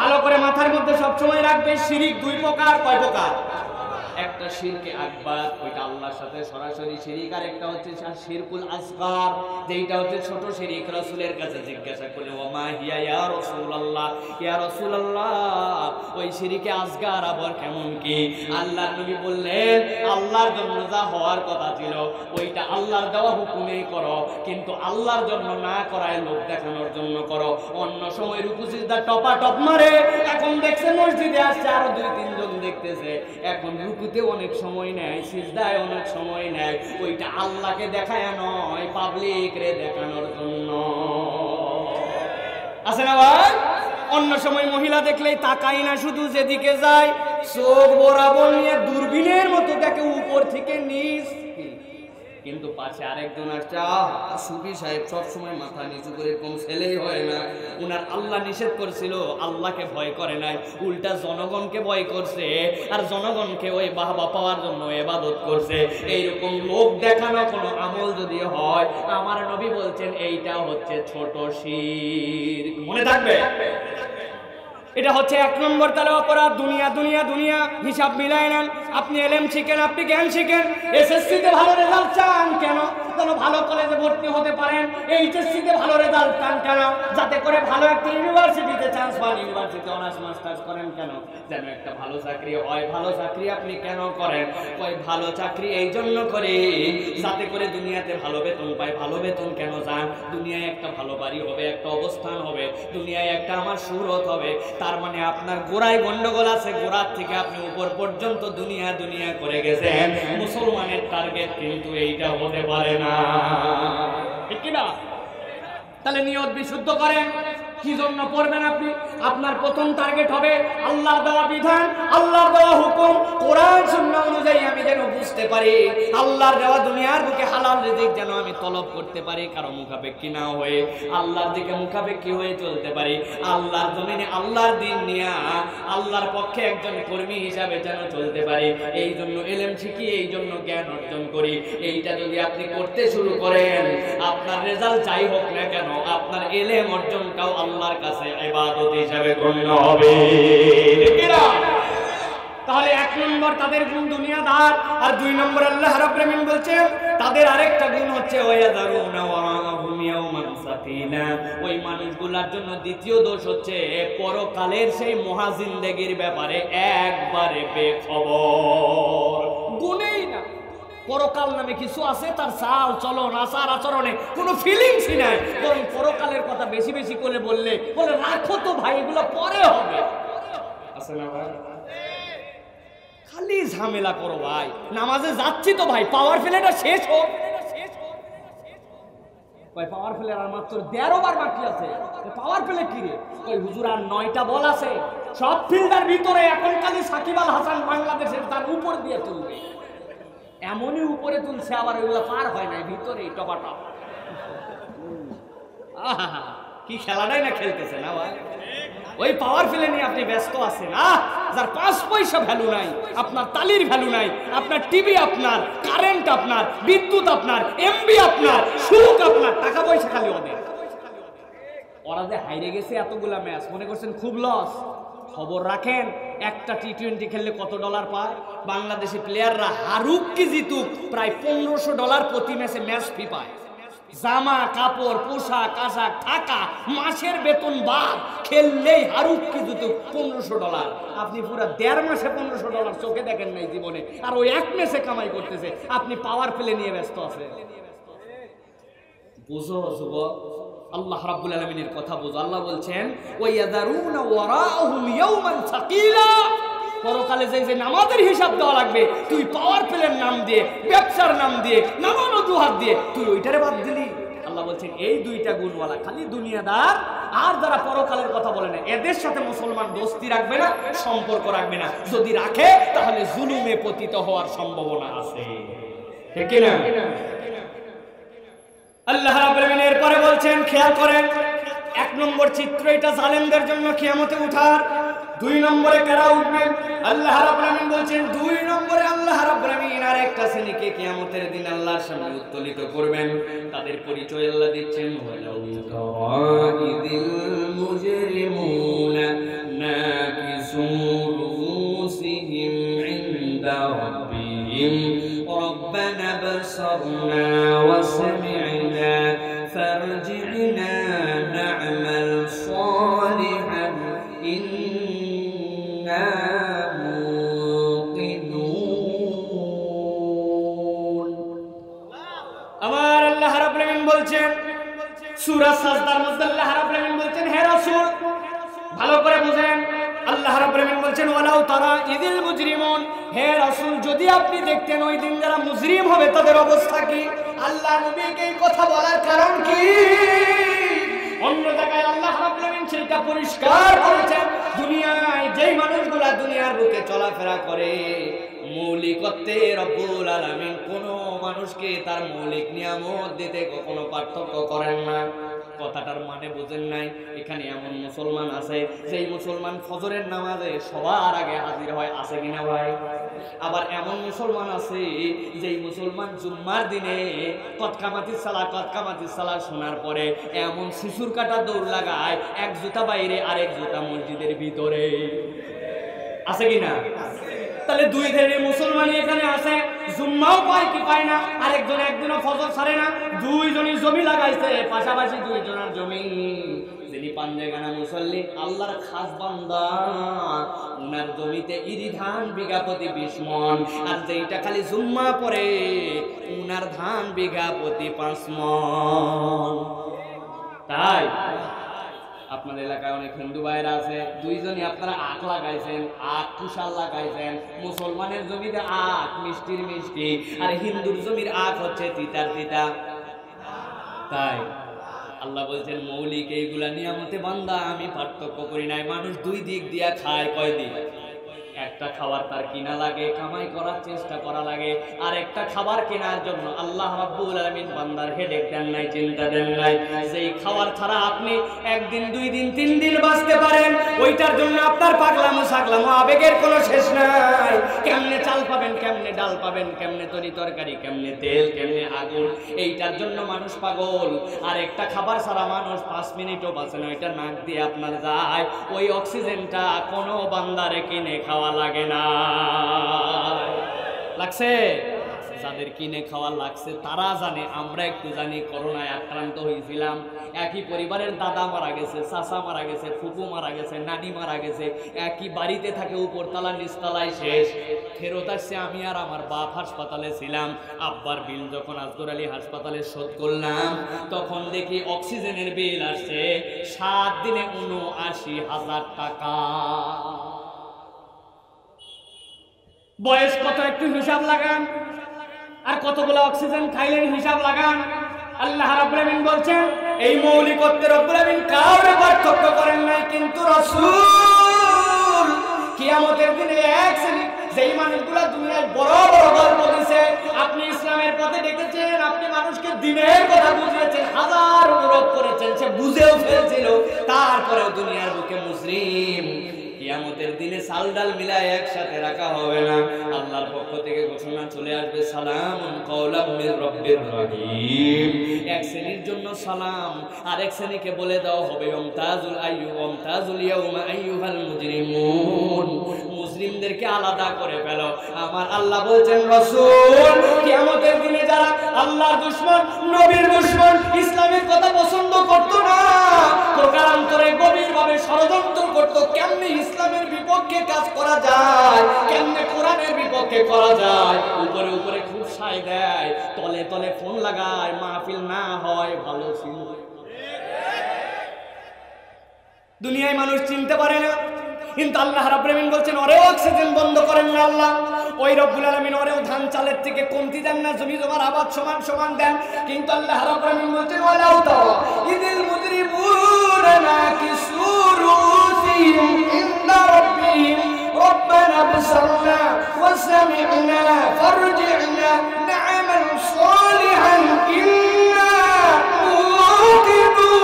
ভালো করে মাথার মধ্যে সবসময় রাখবে, শিরিক 2 প্রকার। কয় প্রকার? একটা একটা শিরকে আকবার, ওইটা আল্লাহর সাথে সরাসরি শিরিক, আর একটা হচ্ছে শিরকুল আসগার, যেটা হচ্ছে ছোট শিরিক। রাসূলের কাছে জিজ্ঞাসা করলে ওমা হিয়া ইয়া রাসূলুল্লাহ, ইয়া রাসূলুল্লাহ ওই শিরিকে আসগার আবার কেমন কি? আল্লাহর নবী বললেন আল্লাহর জন্য যা হওয়ার কথা ছিল ওইটা আল্লাহর দেওয়া হুকুমেই করো, কিন্তু আল্লাহর জন্য না করায় লোক দেখানোর জন্য করো। অন্য সময় রুকু সিজদা টপা টপ মারে, এখন দেখছে মসজিদে আসছে আরো 2-3 জন দেখতেছে, এখন রুকুতে অনেক সময় নেয়, সিজদায় অনেক সময় নেয়, ওইটা আল্লাহকে দেখায় নয়, পাবলিক রে দেখানোর জন্য। আছে না ভাই? অন্য সময় মহিলা দেখলেই তাকাই না, শুধু যেদিকে যায় চোখ বরাবর নিয়ে দূরবীনের মতো দেখে উপর থেকে নিচ, কিন্তু পাশে আরেকজন আসছে, সুফি সাহেব সবসময় মাথা নিচু করে, কোন ছেলেই হয় না, উনার আল্লাহ নিষেধ করছিল, আল্লাহকে ভয় করে নাই, উল্টা জনগণকে ভয় করছে, আর জনগণকে ওই বাহবা পাওয়ার জন্য ইবাদত করছে। এইরকম লোক দেখানো কোনো আমল যদি হয়, আমার নবী বলছেন এইটা হচ্ছে ছোট শিরক। মনে থাকবে, এটা হচ্ছে 1 নম্বর তাহলে অপরাধ। দুনিয়া দুনিয়া দুনিয়া হিসাব মিলাই নেন। আপনি এলএম শিখেন, আপনি জ্ঞান শিখেন, এসএসসিতে ভালো রেজাল্ট চান কেন? যেন ভালো কলেজে ভর্তি হতে পারেন। এইচএসসিতে ভালো রেজাল্ট চান কেন? যাতে করে ভালো একটা ইউনিভার্সিটিতে চান্স পান। ইউনিভার্সিটিতে অনার্স মাস্টার্স করেন কেন? যেন একটা ভালো চাকরি হয়। ভালো চাকরি আপনি কেন করেন? ওই ভালো চাকরি এই জন্য করে যাতে করে দুনিয়াতে ভালো বেতন পায়। ভালো বেতন কেন চান? দুনিয়ায় একটা ভালো বাড়ি হবে, একটা অবস্থান হবে, দুনিয়ায় একটা আমার সুরত হবে। তার মানে আপনার গোড়ায় গন্ডগোল আছে, গোড়ার থেকে আপনি উপর পর্যন্ত দুনিয়া দুনিয়া করে গেছেন। মুসলমানের টার্গেট কিন্তু এইটা হতে পারে না, ঠিক কি না? তাহলে নিয়ত বিশুদ্ধ করেন। কি জন্য পড়বেন আপনি? আপনার প্রথম টার্গেট হবে আল্লাহর দেওয়া বিধান, আল্লাহর দেওয়া হুকুম, কোরআন সুন্নাহ অনুযায়ী আমি যেন বুঝতে পারি, আল্লাহর দেওয়া দুনিয়ার বুকে হালাল রিজিক যেন আমি তলব করতে পারি, কারো মুখাপেক্ষী না হয়ে আল্লাহর দিকে মুখাপেক্ষী হয়ে চলতে পারি, আল্লাহর জমিনে আল্লাহর দিন নিয়ে আল্লাহর পক্ষে একজন কর্মী হিসাবে যেন চলতে পারি। এই জন্য ইলম শিখি, এই জন্য জ্ঞান অর্জন করি। এইটা যদি আপনি করতে শুরু করেন, আপনার রেজাল্ট যাই হোক না কেন, আপনার ইলম অর্জনটাও আল্লাহর কাছে ইবাদত হিসাবে গণ্য হবে। তাহলে 1 নম্বর তাদের গুণ দুনিয়াদার, আর 2 নম্বর আল্লাহ রাব্বুল আলামিন বলছেন তাদের আরেকটা গুণ হচ্ছে ওয়ায়াযারুনা ওয়ারাহুম ইয়াওমান সাকিনা। ওই মানুষগুলোর জন্য দ্বিতীয় দোষ হচ্ছে পরকালের সেই মহা জিন্দেগির ব্যাপারে একবারে বেখবর। গুণেই না, পরকাল নামে কিছু আছে, তার চাল চলন আচার আচরণে কোনো ফিলিংসই নাই। বরং পরকালের কথা বেশি বেশি করে বললে বলে রাখো তো ভাই, এগুলো পরে হবে। আছে না ভাই? খালি ঝামেলা করো ভাই। নামাজে যাচ্ছি তো ভাই, পাওয়ার ফেলেটা শেষ হোক ভাই। পাওয়ার ফেলের আর মাত্র 13 বার বাকি আছে। পাওয়ার ফেলে কি রে? ওই হুজুর আর 9টা বল আছে, সব ফিল্ডার ভিতরে। এখন খালি সাকিব আল হাসান বাংলাদেশের তার উপর দিয়ে তুলবে, এমনই উপরে তুলছে, আবার ওইগুলো পার হয় নাই, ভিতরেই টপাটপ। কি খেলাটাই না খেলতেছে না ভাই। ওই পাওয়ার ফেলে নিয়ে আপনি ব্যস্ত আছেন। যার 5 পয়সা ভ্যালু নাই, আপনার তালির ভ্যালু নাই, আপনার টিভি আপনার, কারেন্ট আপনার, বিদ্যুৎ আপনার, এমবি আপনার, সুখ আপনার, টাকা পয়সা খালি ওদের। ওরা যে হাইরে গেছে এতগুলা ম্যাচ, মনে করছেন খুব লস? খবর রাখেন, একটা টি-20 খেললে কত ডলার পায়? বাংলাদেশি প্লেয়াররা হারুক কি জিতুক প্রায় $1500 প্রতি ম্যাচে ম্যাচ ফি পায়। জামা কাপড় পোশাক আশাক থাকা মাসের বেতন বাদ, খেললেই হারুক কি জিতুক $1500। আপনি পুরো 1.5 মাসে $1500 চোখে দেখেন নাই জীবনে, আর ওই 1 ম্যাচে কামাই করতেছে। আপনি পাওয়ার প্লে নিয়ে ব্যস্ত আছেন। বুঝো যুবক, আল্লাহ রাব্বুল আলামিনের কথা বুঝো। আল্লাহ বলছেন ওয়ায়াযারুনা ওয়ারাহুম ইয়াওমান সাকিলা। পরকালে যে নামাজের হিসাব দেওয়া লাগবে, তুই পাওয়ার প্লের নাম দিয়ে, ব্যবসার নাম দিয়ে, নানান অজুহাত দিয়ে তুই ওইটারে বাদ দিলি। আল্লাহ বলছেন এই 2টা গুণওয়ালা খালি দুনিয়াদার, আর যারা পরকালের কথা বলে না, এদের সাথে মুসলমান দোস্তি রাখবে না, সম্পর্ক রাখবে না। যদি রাখে তাহলে জুলুমে পতিত হওয়ার সম্ভাবনা আছে, ঠিক কি না? আল্লাহ রাব্বুল আলামিন এরপরে বলছেন, খেয়াল করেন, 1 নম্বর চিত্র এটা জালেমদের জন্য কিয়ামতে উঠার। 2 নম্বরে কারা উঠবেন? আল্লাহ রাব্বুল আলামিন বলছেন 2 নম্বরে আল্লাহ রাব্বুল আলামিন আরেকটা শ্রেণীকে কিয়ামতের দিন আল্লাহর সামনে উত্তোলিত করবেন। তাদের পরিচয় আল্লাহ দিচ্ছেন, ওয়ালাউ তাওয়াইদিল মুজরিমুনা নাকিসু রুসিহিম ইনদা রাব্বি ইন্না মুকিনুন। আমার আল্লাহ রাব্বুল আলামিন বলছেন সূরা সাজদার মধ্যে, আল্লাহ রাব্বুল আলামিন বলছেন হে রাসূল ভালো করে বুঝেন, আল্লাহ রাব্বুল আলামিন বলছেন ওয়ালাউ তারা ইদিল মুজরিমুন, হে রাসূল যদি আপনি দেখতেন ওই দিন যারা মুজরিম হবে তাদের অবস্থা কি। আল্লাহ নবীকে এই কথা বলার কারণ কি? অন্য জায়গায় আল্লাহ রাব্বুল আলামিন সেটা পরিষ্কার করেছেন, দুনিয়ায় যেই মানুষগুলা দুনিয়ার বুকে চলাফেরা করে মৌলিকত্বে রব্বুল আলামিন কোন মানুষকে তার মৌলিক নিয়ামত দিতে কখনো পার্থক্য করেন না। কথাটার মানে বুঝেন নাই? এখানে এমন মুসলমান আছে যেই মুসলমান ফজরের নামাজে সবার আগে হাজির হয়, আছে কিনা ভাই? আবার এমন মুসলমান আছে যেই মুসলমান জুম্মার দিনে কতকামাতিস সালাহ শোনার পরে এমন শিশুর কাটা দৌড় লাগায়, এক জুতা বাইরে আরেক জুতা মসজিদের ভিতরে, আছে কিনা? তাহলে দুই ধরনের মুসলমানই এখানে আছে, জুম্মাও পায় কি পায় না, আরেকজন একদিনও ফজর ছাড়ে না, দুইজনই জমি লাগাইছে পাশাপাশি দুইজনের জমি। যিনি পাঞ্জেগানা মুসল্লি আল্লাহর খাস বান্দা, উনার জমিতে ইরি ধান বিঘা প্রতি 20 মণ, আর যেইটা খালি জুম্মা পড়ে উনার ধান বিঘা প্রতি 5 মণ। তাই আপনার এলাকায় অনেক হিন্দু ভাইরা আছে, দুইজনই আপনারা আখ লাগাইছেন, আখ কুশাল লাগাইছেন। মুসলমানের জমিতে আখ মিষ্টির মিষ্টি, আর হিন্দুর জমির আখ হচ্ছে তিতার তিতা। তাই আল্লাহ বলছেন মৌলিক এইগুলা নিয়ামতে বান্দা আমি পার্থক্য করি নাই। মানুষ দুই দিক দিয়া খায়, কয় দিক? একটা খাবার তার কিনা লাগে, কামাই করার চেষ্টা করা লাগে, আর একটা খাবার কেনার জন্য আল্লাহ রাব্বুল আলামিন বান্দার হেডেক দেন নাই, চিন্তা দেন নাই। যেই খাবার ছাড়া আপনি একদিন 2 দিন 3 দিন বাঁচতে পারেন, ওইটার জন্য আপনার পাগলামো সাগলামো আবেগের কোনো শেষ নাই। কেমনে চাল পাবেন, কেমনে ডাল পাবেন, কেমনে তরি তরকারি, কেমনে তেল, কেমনে আগুন, এইটার জন্য মানুষ পাগল। আর একটা খাবার ছাড়া মানুষ 5 মিনিটও বাঁচে না, ওইটা নাক দিয়ে আপনার যায়। ওই অক্সিজেনটা কোনো বান্দারে কিনে খাওয়া লাগে না। লাগছে? যাদের কিনে খাওয়া লাগছে তারা জানে, আমরা একটু জানি। করোনায় আক্রান্ত হয়েছিলাম, একই পরিবারের দাদা মারা গেছে, চাচা মারা গেছে, ফুপু মারা গেছে, নানি মারা গেছে, একই বাড়িতে থাকে, উপরতলা নিচতলায় শেষ। ফেরত আসছে, আমি আর আমার বাপ হাসপাতালে ছিলাম। আব্বার বিল যখন আজগর আলী হাসপাতালে শোধ করলাম, তখন দেখি অক্সিজেনের বিল আসছে 7 দিনে 79,000 টাকা। বয়স কত একটু হিসাব লাগান, আর কতগুলো অক্সিজেন খাইলেন হিসাব লাগান। আল্লাহ রাব্বুল আলামিন বলছেন এই মৌলিকত্বের রব্বুল আলামিন কাউকে পার্থক্য করেন নাই। কিন্তু রাসূল কিয়ামতের দিনে এক শ্রেণী যেই মানুষগুলো দুনিয়ায় বড় বড় গল্প দিয়েছে, আপনি ইসলামের পথে ডেকেছেন, আপনি মানুষকে দ্বীনের কথা বুঝিয়েছেন, হাজার অনুরোধ করেছেন, সে বুঝেও ফেলছিল, তারপরেও দুনিয়ার বুকে মুসলিম। কিয়ামতের দিনে চাল ডাল মিলায় একসাথে রাখা হবে না। আল্লাহর পক্ষ থেকে ঘোষণা চলে আসবে সালামুন কাওলাম মির রাব্বির রহিম। এক শ্রেণীর জন্য সালাম, আর এক শ্রেণীকে বলে দাও হবে আমতাজুল ইয়াউমা আইয়ুহাল মুজরিমুন। মুসলিমদেরকে আলাদা করে ফেলো। আমার আল্লাহ বলছেন রাসূল কিয়ামতের দিনে যারা আল্লাহর দুশমন, নবীর দুশমন, ইসলামের কথা পছন্দ করত না, প্রকারান্তরে গভীরভাবে ষড়যন্ত্র করত কেমনে ইসলামের বিপক্ষে কাজ করা যায়, কেমনে কোরআনের বিপক্ষে করা যায়, উপরে উপরে খুব সাই দেয়, তলে তলে ফোন লাগায়, মাহফিল না হয় ভালো ছিল। দুনিয়ায় মানুষ চিনতে পারে না, কিন্তু আল্লাহ রাব্বুল আলামিন বলছেন ওরেও অক্সিজেন বন্ধ করেন না আল্লাহ। ওই রব্বুল আলামিন ওরেও ধান চালের থেকে কমতি দেন না, জমি জমার আবাদ সমান সমান দেন। কিন্তু আল্লাহ রাব্বুল আলামিন বলছেন ওয়ালাউ তারা ইদিল মুজরিমুনা নাকিসু রুসিহিম ইনদা রাব্বিহিম রব্বানা বসারনা ওয়া সামি'না ফারজি'না না'মাল সালিহান ইন্না মুকিনুন।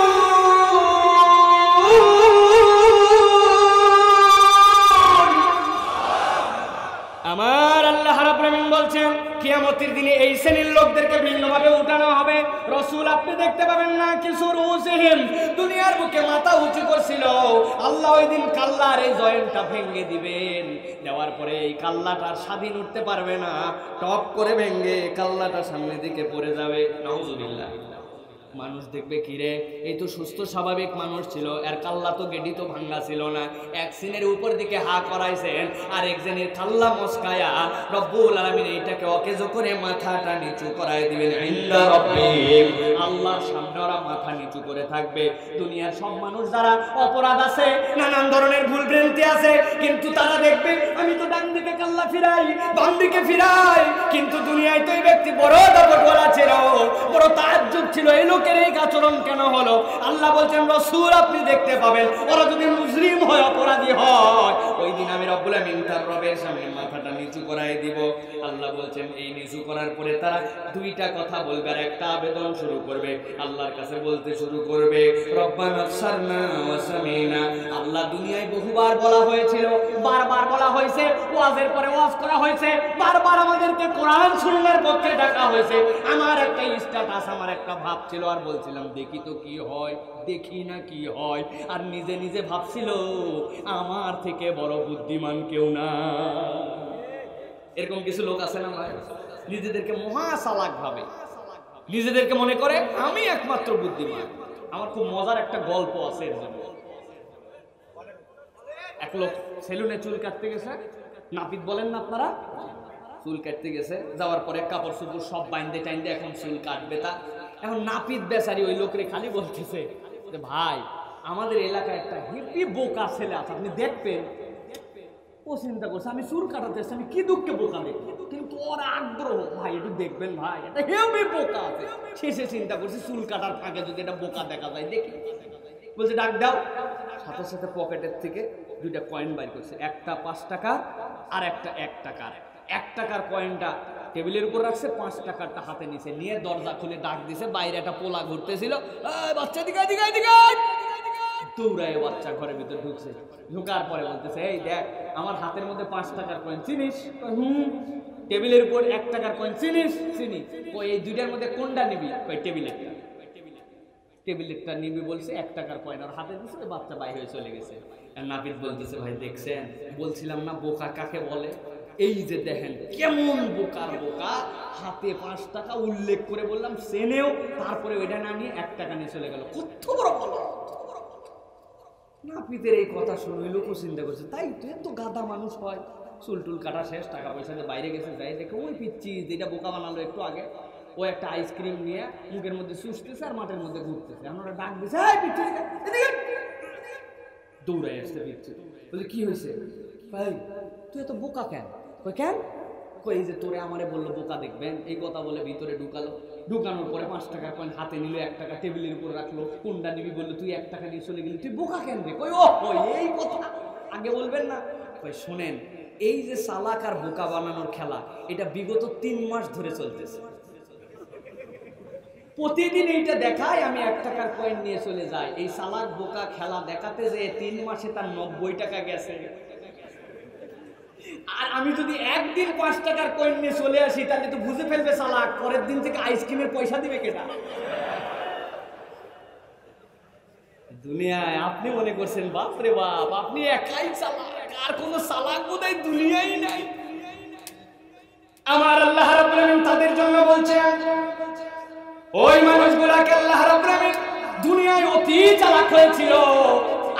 আমার আল্লাহ রাব্বুল আলামিন বলছেন কিয়ামতের দিনে এই শ্রেণীর লোকদেরকে ভিন্নভাবে উঠানো হবে। রাসূল আপনি দেখতে পাবেন না কিছু রুসিহিম, দুনিয়ার বুকে মাথা উঁচু করছিল, আল্লাহ ওই দিন কাল্লার এই জয়েন্টটা ভেঙে দিবেন। দেওয়ার পরে এই কাল্লাটার স্বাধীন উঠতে পারবে না, টপ করে ভেঙে কাল্লাটা সামনের দিকে পড়ে যাবে। নাউজুবিল্লাহ। মানুষ দেখবে কিরে এই তো সুস্থ স্বাভাবিক মানুষ ছিল, এর কাল্লা তো গেডি তো ভাঙ্গা ছিল না, এক সিনের উপর দিকে হা করাইছেন আর একজনের কাল্লা মস্কায়া রব্বুল আলামিন এইটাকে অকেজো করে মাথাটা নিচু করাই দিবেন ইনদা রাব্বিক। আল্লাহর সামনে ওরা মাথা নিচু করে থাকবে। দুনিয়ার সব মানুষ যারা অপরাধ আছে, নানান ধরনের ভুল ভ্রান্তি আছে, কিন্তু তারা দেখবে আমি তো ডান দিকে কাল্লা ফিরাই, বাম দিকে ফিরাই, কিন্তু দুনিয়ায় তো এই ব্যক্তি বড় দাপটওয়ালা ছিল, বড় তাজ্জুব ছিল, এই লোকের এই আচরণ কেন হলো? আল্লাহ বলছেন রাসূল আপনি দেখতে পাবেন ওরা যদি মুজরিম হয়, অপরাধী হয়, ওই দিন আমি রব্বুল আমিন তার রবের সামনে মাথাটা নিচু করাই দিব। আল্লাহ বলছেন এই নিচু করার পরে তারা দুইটা কথা বলবে আর একটা আবেদন শুরু করবে, আল্লাহর কাছে বলতে শুরু করবে রব্বানা আবসারনা ওয়া সামিনা। আল্লাহ দুনিয়ায় বহুবার বলা হয়েছিল, বারবার বলা হয়েছে, ওয়াজের পরে ওয়াজ করা হয়েছে, বারবার আমাদেরকে কোরআন সুন্নাহর পক্ষে ডাকা হয়েছে। আমার একটা স্ট্যাটাস, আমার একটা ভাব ছিল, আর বলছিলাম দেখি তো কি হয়, দেখি না কি হয়, আর নিজে নিজে ভাবছিল আমার থেকে বড় বুদ্ধিমান কেউ না। এরকম কিছু লোক আছে না ভাই, নিজেদেরকে মহা চালাক ভাবে, নিজেদেরকে মনে করে আমি একমাত্র বুদ্ধিমান। আমার খুব মজার একটা গল্প আছে এর জন্য। এক লোক সেলুনে চুল কাটতে গেছে, নাপিত বলেন না আপনারা, চুল কাটতে গেছে, যাওয়ার পরে কাপড় চোপড় সব বাইন্দে টাইন্দে এখন চুল কাটবে তা। এখন নাপিত বেচারি ওই লোকের খালি বলতেছে যে ভাই আমাদের এলাকায় একটা হেপি বোকা ছেলে আছে, আপনি দেখবেন। ও চিন্তা করছে আমি চুল কাটাতে এসেছি, আমি কি দুঃখে বোকা দেখি, কিন্তু ওর আগ্রহ ভাই একটু দেখবেন ভাই এটা হেপি বোকা আছে। শেষে চিন্তা করছে চুল কাটার ফাঁকে যদি এটা বোকা দেখা যায় দেখি, বলছে ডাক দাও। সাথে সাথে পকেটের থেকে দুইটা কয়েন বাইর করছে, একটা 5 টাকা আর একটা 1 টাকার। 1 টাকার কয়েনটা টেবিলের উপর রাখছে, 5 টাকারটা হাতে নিছে, নিয়ে দরজা খুলে ডাক দিছে। বাইরে একটা পোলা ঘুরতেছিল, বাচ্চা দিকে দিকে দিকে দৌড়ায় বাচ্চা ঘরের ভিতর ঢুকছে। ঢুকার পরে বলতেছে এই দেখ আমার হাতের মধ্যে 5 টাকার কয়েন চিনিস? টেবিলের উপর 1 টাকার কয়েন চিনিস? চিনি। কই এই দুইটার মধ্যে কোনটা নিবি? কই টেবিলেরটা। টেবিলেরটা নিবি বলছে, 1 টাকার কয়েন আর হাতে দিছে, বাচ্চা বাইরে হয়ে চলে গেছে। আর নাপিত বলতেছে ভাই দেখছেন, বলছিলাম না বোকা কাকে বলে? এই যে দেখেন কেমন বোকার বোকা, হাতে 5 টাকা উল্লেখ করে বললাম সেনেও, তারপরে ওইটা না নিয়ে 1 টাকা নিয়ে চলে গেল। কত বড় বলো। নাপিতের এই কথা শুনে লোকও চিন্তা করছে তাই তো, এত গাদা মানুষ হয়। চুল টুল কাটা শেষ, টাকা পয়সা দিয়ে বাইরে গেছে, যাই দেখে ওই পিচ্ছি যেটা বোকা বানালো একটু আগে, ও একটা আইসক্রিম নিয়ে মুখের মধ্যে চুষতেছে আর মাঠের মধ্যে ঘুরতেছে। আমরা ডাক দিছে দৌড়াই আসতে পিচ্ছি, বলে কি হয়েছে ভাই তুই এত বোকা কেন? কই কেন? কই এই যে তোরে আমারে বললো বোকা দেখবেন, এই কথা বলে ভিতরে ঢুকালো। ঢুকানোর পরে 5 টাকার কয়েন হাতে নিল, 1 টাকা টেবিলের উপর রাখলো, কোনটা নিবি বললো, তুই 1 টাকা নিয়ে চলে গেলি, তুই বোকা কেন রে? কই ও ওই এই কথা আগে বলবেন না। কই শোনেন, এই যে চালাক আর বোকা বানানোর খেলা, এটা বিগত 3 মাস ধরে চলতেছে। প্রতিদিন এইটা দেখায়, আমি 1 টাকার কয়েন নিয়ে চলে যাই। এই চালাক বোকা খেলা দেখাতে যে 3 মাসে তার 90 টাকা গেছে। আর আমি যদি একদিন 5 টাকার কয়েন নিয়ে চলে আসি, তাহলে তো বুঝে ফেলবে চালাক, পরের দিন থেকে আইসক্রিমের পয়সা দিবে কেটা? দুনিয়ায় আপনি মনে করছেন বাপরে বাপ আপনি একাই চালাক, আর কোন চালাক বোধহয় দুনিয়ায় নাই। আমার আল্লাহ রাব্বুল আলামিন তাদের জন্য বলছেন, ওই মানুষগুলাকে আল্লাহ রাব্বুল আলামিন দুনিয়ায় অতি চালাক হয়েছিল,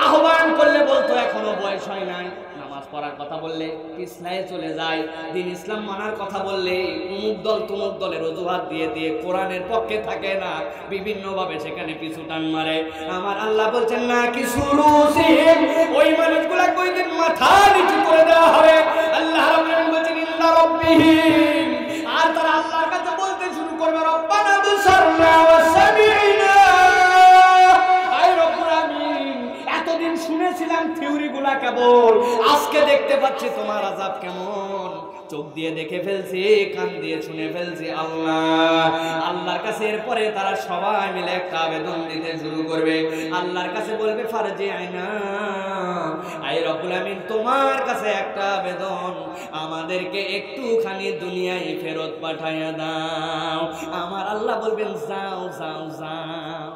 আহ্বান করলে বলতো এখনো বয়স হয় নাই, নামাজ পড়ার কথা বললে পিছলায় চলে যায়, দিন ইসলাম মানার কথা বললে অমুক দল তমুক দলের অজুহাত দিয়ে দিয়ে কোরআনের পক্ষে থাকে না, বিভিন্ন ভাবে সেখানে পিছু টান মারে। আমার আল্লাহ বলছেন না কি শুরু ওই মানুষগুলা কয়দিন মাথা নিচু করে দেওয়া হবে। আল্লাহ রাব্বুল আলামিন বলছেন ইন্না রাব্বিহিম, আর তারা আল্লাহর কাছে বলতে শুরু করবে রব্বানা আবসারনা ওয়া সামি'না। আয় রব্বুল আমিন, এতদিন শুনেছিলাম থিওরি গুলা কেবল, আজকে দেখতে পাচ্ছি তোমার আযাব কেমন। চোখ দিয়ে দেখে ফেলছি, কান দিয়ে শুনে ফেলছি আল্লাহ। আল্লাহর কাছে এরপরে তারা সবাই মিলে একটা আবেদন দিতে শুরু করবে। আল্লাহর কাছে বলবে ফারজি'না, আয় রব্বুল আমিন তোমার কাছে একটা আবেদন, আমাদেরকে একটুখানি দুনিয়ায় ফেরত পাঠাইয়া দাও। আমার আল্লাহ বলবেন যাও যাও যাও।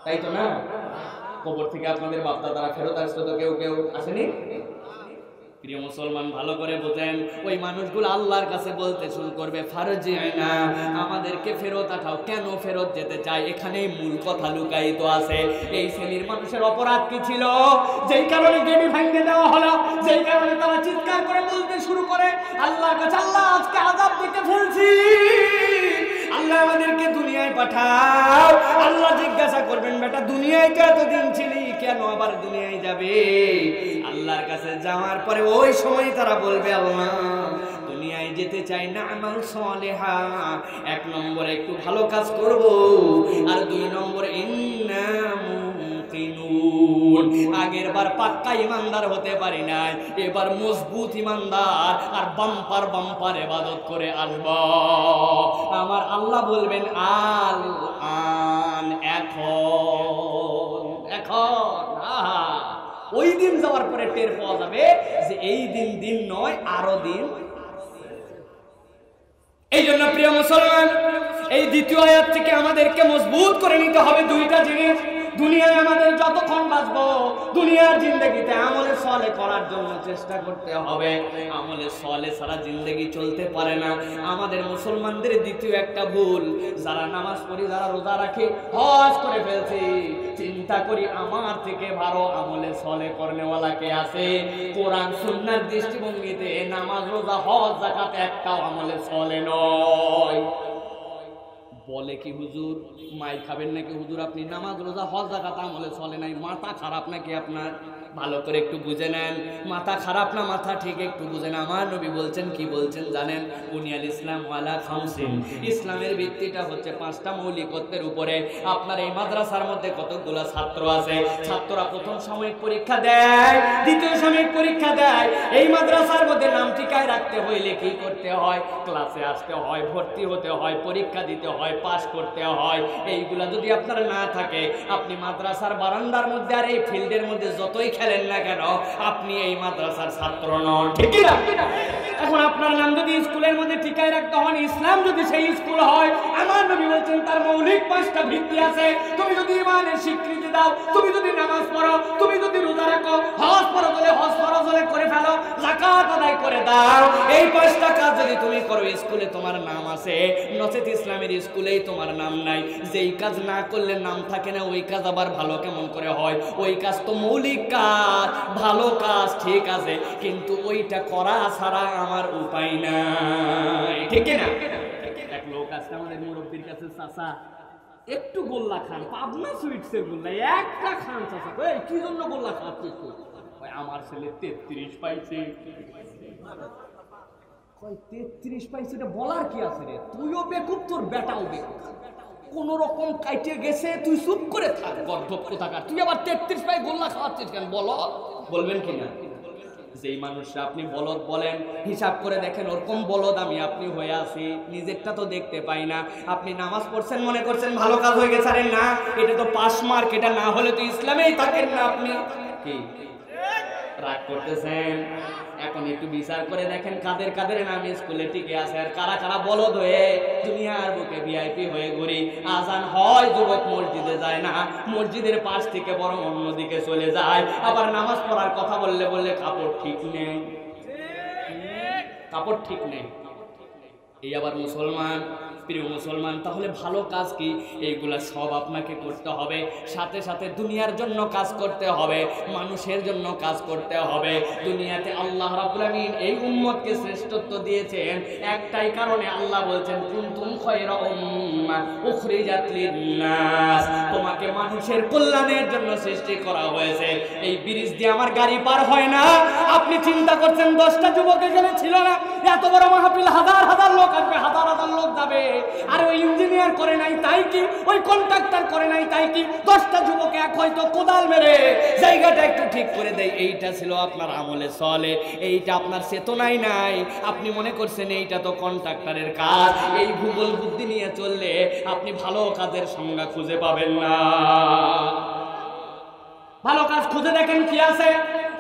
তাই তো না? কবর থেকে আপনাদের বাপ দাদারা ফেরত আসতো তো কেউ কেউ আসেনি? প্রিয় মুসলমান ভালো করে বোঝেন, ওই মানুষগুলো আল্লাহর কাছে বলতে শুরু করবে ফারজিনা, আমাদেরকে ফেরত পাঠাও। কেন ফেরত যেতে চায়? এখানেই মূল কথা লুকায়িত আছে। এই শ্রেণীর মানুষের অপরাধ কি ছিল, যেই কারণে গেড়ি ভাঙিয়ে দেওয়া হলো, যেই কারণে তারা চিৎকার করে বলতে শুরু করে আল্লাহর কাছে, আল্লাহ আজকে আযাব দিতে ফেলছি, আল্লাহ আমাদেরকে দুনিয়ায় পাঠাও। আল্লাহ জিজ্ঞাসা করবেন, বেটা দুনিয়ায় তো এতদিন ছিলি, কেন আবার দুনিয়ায় যাবে? আল্লাহর কাছে যাওয়ার পরে ওই সময় তারা বলবে, আল্লাহ দুনিয়ায় যেতে চাই না, আমাল সালেহা, এক নম্বরে একটু ভালো কাজ করব, আর দুই নম্বরে ইন্না মুকিনুন, আগের বার পাক্কা ইমানদার হতে পারি নাই, এবার মজবুত ইমানদার আর বাম্পার বাম্পার ইবাদত করে আসব। আমার আল্লাহ বলবেন, আল আন, এখন এখন। ওই দিন যাওয়ার পরে টের পাওয়া যাবে যে এই দিন দিন নয়, আরো দিন। এই জন্য প্রিয় মুসলমান, এই দ্বিতীয় আয়াত থেকে আমাদেরকে মজবুত করে নিতে হবে দুইটা জিনিস। দুনিয়ায় আমাদের যতক্ষণ বাঁচবো, দুনিয়ার জিন্দেগিতে আমলে সলে করার জন্য চেষ্টা করতে হবে। আমলে সলে সারা জিন্দেগি চলতে পারে না। আমাদের মুসলমানদের দ্বিতীয় একটা ভুল, যারা নামাজ পড়ি, যারা রোজা রাখে, হজ করে ফেলছি, চিন্তা করি আমার থেকে ভালো আমলে সলে করনেওয়ালা কে আছে? কোরআন সুন্নাহর দৃষ্টিভঙ্গিতে নামাজ রোজা হজ যাকাত একটাও আমলে সলে নয়। বলে কি হুজুর মাই খাবেন নাকি হুজুর, আপনি নামাজ রোজা হজ যাকাত আমলে চলে নাই, মাথা খারাপ নাকি আপনার? ভালো করে একটু বুঝে নেন, মাথা খারাপ না মাথা ঠিক একটু বুঝে নেন। আমার নবী বলছেন, কি বলছেন জানেন? বুনিয়াল ইসলাম ওয়ালা খামসিন, ইসলামের ভিত্তিটা হচ্ছে 5টা মৌলিকত্বের উপরে। আপনার এই মাদ্রাসার মধ্যে কতগুলো ছাত্র আছে, ছাত্ররা প্রথম সাময়িক পরীক্ষা দেয়, দ্বিতীয় সাময়িক পরীক্ষা দেয়। এই মাদ্রাসার মধ্যে নাম টিকায় রাখতে হইলে কি করতে হয়? ক্লাসে আসতে হয়, ভর্তি হতে হয়, পরীক্ষা দিতে হয়, পাস করতে হয়। এইগুলা যদি আপনার না থাকে, আপনি মাদ্রাসার বারান্দার মধ্যে আর এই ফিল্ডের মধ্যে যতই খেলেন না কেন, আপনি এই মাদ্রাসার ছাত্র নন, ঠিক না? এখন আপনার নাম যদি স্কুলের মধ্যে টিকায় রাখতে হন, ইসলাম যদি সেই স্কুল হয়, আমার নবী বলছেন তার মৌলিক 5টা ভিত্তি আছে। তুমি যদি ইমানের স্বীকৃতি দাও, তুমি যদি নামাজ পড়ো, তুমি যদি রোজা রাখো, হজ পড়ো, বলে হজ ফরজ হলে করে ফেলো, যাকাত আদায় করে দাও, এই 5টা কাজ যদি তুমি করো, স্কুলে তোমার নাম আছে। নচেত ইসলামের স্কুলেই তোমার নাম নাই। যেই কাজ না করলে নাম থাকে না, ওই কাজ আবার ভালো কেমন করে হয়? ওই কাজ তো মৌলিক কাজ, ভালো কাজ, ঠিক আছে, কিন্তু ওইটা করা ছাড়া আমার উপায় নাই, ঠিক না? এক লোক আছে আমাদের মুরব্বির কাছে, চাচা একটু গোল্লা খান, পাবনা সুইটসের গোল্লা একটা খান। চাচা এই কি জন্য গোল্লা খাচ্ছিস? আমার ছেলে 33 পাইছে। 33 পাইছে, এটা বলার কি আছে রে? তুইও বেকুব, তোর বেটাও বেকুব, কোন রকম কাইটে গেছে, তুই চুপ করে থাক, গর্ধব কোথাকার। তুই আবার 33 পাই গোল্লা খাওয়াচ্ছিস কেন? বলো, বলবেন কিনা? যেই মানুষরা আপনি বলদ বলেন, হিসাব করে দেখেন ওরকম বলদ আমি আপনি হয়ে আছি, নিজেরটা তো দেখতে পাই না। আপনি নামাজ পড়ছেন মনে করছেন ভালো কাজ হয়ে গেছে, আরে না, এটা তো পাস মার্ক, এটা না হলে তো ইসলামেই থাকেন না আপনি। কি রাগ করতেছেন? এখন একটু বিচার করে দেখেন কাদের কাদের নাম স্কুলে টিকে আছে, আর কারা কারা বলদ হয়ে দুনিয়ার বুকে ভিআইপি হয়ে ঘুরি। আজান হয়, যুবক মসজিদে যায় না, মসজিদের পাশ থেকে বরং অন্যদিকে চলে যায়। আবার নামাজ পড়ার কথা বললে কাপড় ঠিক নেই, কাপড় ঠিক নেই। এই আবার মুসলমান, প্রিয় মুসলমান, তাহলে ভালো কাজ কি? এইগুলা সব আপনাকে করতে হবে। সাথে সাথে দুনিয়ার জন্য কাজ করতে হবে, মানুষের জন্য কাজ করতে হবে। দুনিয়াতে আল্লাহ রাব্বুল আমিন এই উম্মতকে শ্রেষ্ঠত্ব দিয়েছেন একটাই কারণে। আল্লাহ বলছেন কুনতুম খায়রা উম্মাহ উখরিজাত লিন-নাস, তোমাকে মানুষের কল্যাণের জন্য সৃষ্টি করা হয়েছে। এই ব্রিজ দিয়ে আমার গাড়ি পার হয় না, আপনি চিন্তা করছেন 10টা যুবক এখানে ছিল না, এত বড় মাহফিল, হাজার হাজার লোক আসবে, হাজার হাজার লোক যাবে, আর ওই ইঞ্জিনিয়ার করে নাই তাই কি, ওই কন্ট্রাক্টর করে নাই তাই কি, 10টা যুবক এক হয়তো কোদাল মেরে জায়গাটা একটু ঠিক করে দেয়। এইটা ছিল আপনার আমলে চলে, এইটা আপনার চেতনাই নাই। আপনি মনে করছেন এইটা তো কন্ট্রাক্টরের কাজ। এই ভূগোল বুদ্ধি নিয়ে চললে আপনি ভালো কাজের সংজ্ঞা খুঁজে পাবেন না। ভালো কাজ খুঁজে দেখেন কি আছে।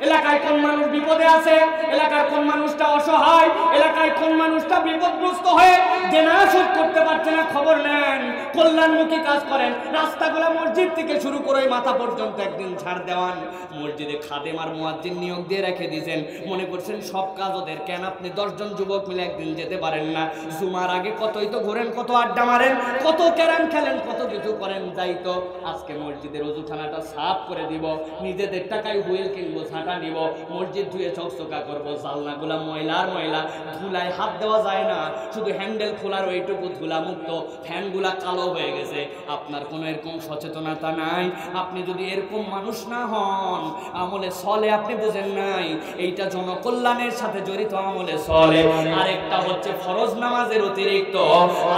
এলাকায় কোন মানুষ বিপদে আছে, এলাকার কোন মানুষটা অসহায়, এলাকায় কোন মানুষটা বিপদগ্রস্ত হয়ে দেনা শোধ করতে পারছে না, খবর নেন, কল্যাণমুখী কাজ করেন। রাস্তাগুলো মসজিদ থেকে শুরু করে মাথা পর্যন্ত একদিন ছাড় দেওয়ান। মসজিদে খাদেম আর মুয়াজ্জিন নিয়োগ দিয়ে রেখে দিয়েছেন, মনে করছেন সব কাজ ওদের। কেন আপনি 10 জন যুবক মিলে একদিন যেতে পারেন না? জুমার আগে কতই তো ঘোরেন, কত আড্ডা মারেন, কত ক্যারাম খেলেন, কত কিছু করেন। যাই তো আজকে মসজিদের ওযুখানাটা সাফ করে দিব, নিজেদের টাকায় হুইল কিনবো, ছাঁটা নিব, মসজিদ ধুয়ে চকচকা করবো। জানলাগুলা ময়লার ময়লা, ধুলায় হাত দেওয়া যায় না, শুধু হ্যান্ডেল খোলার ওইটুকু ধুলা মুক্ত, ফ্যানগুলা কালো হয়ে গেছে। আপনার কোনো এরকম সচেতনতা নাই। আপনি যদি এরকম মানুষ না হন, আমলে সলে আপনি বুঝেন নাই, এইটা জনকল্যাণের সাথে জড়িত আমলে সলে। আরেকটা হচ্ছে ফরজ নামাজের অতিরিক্ত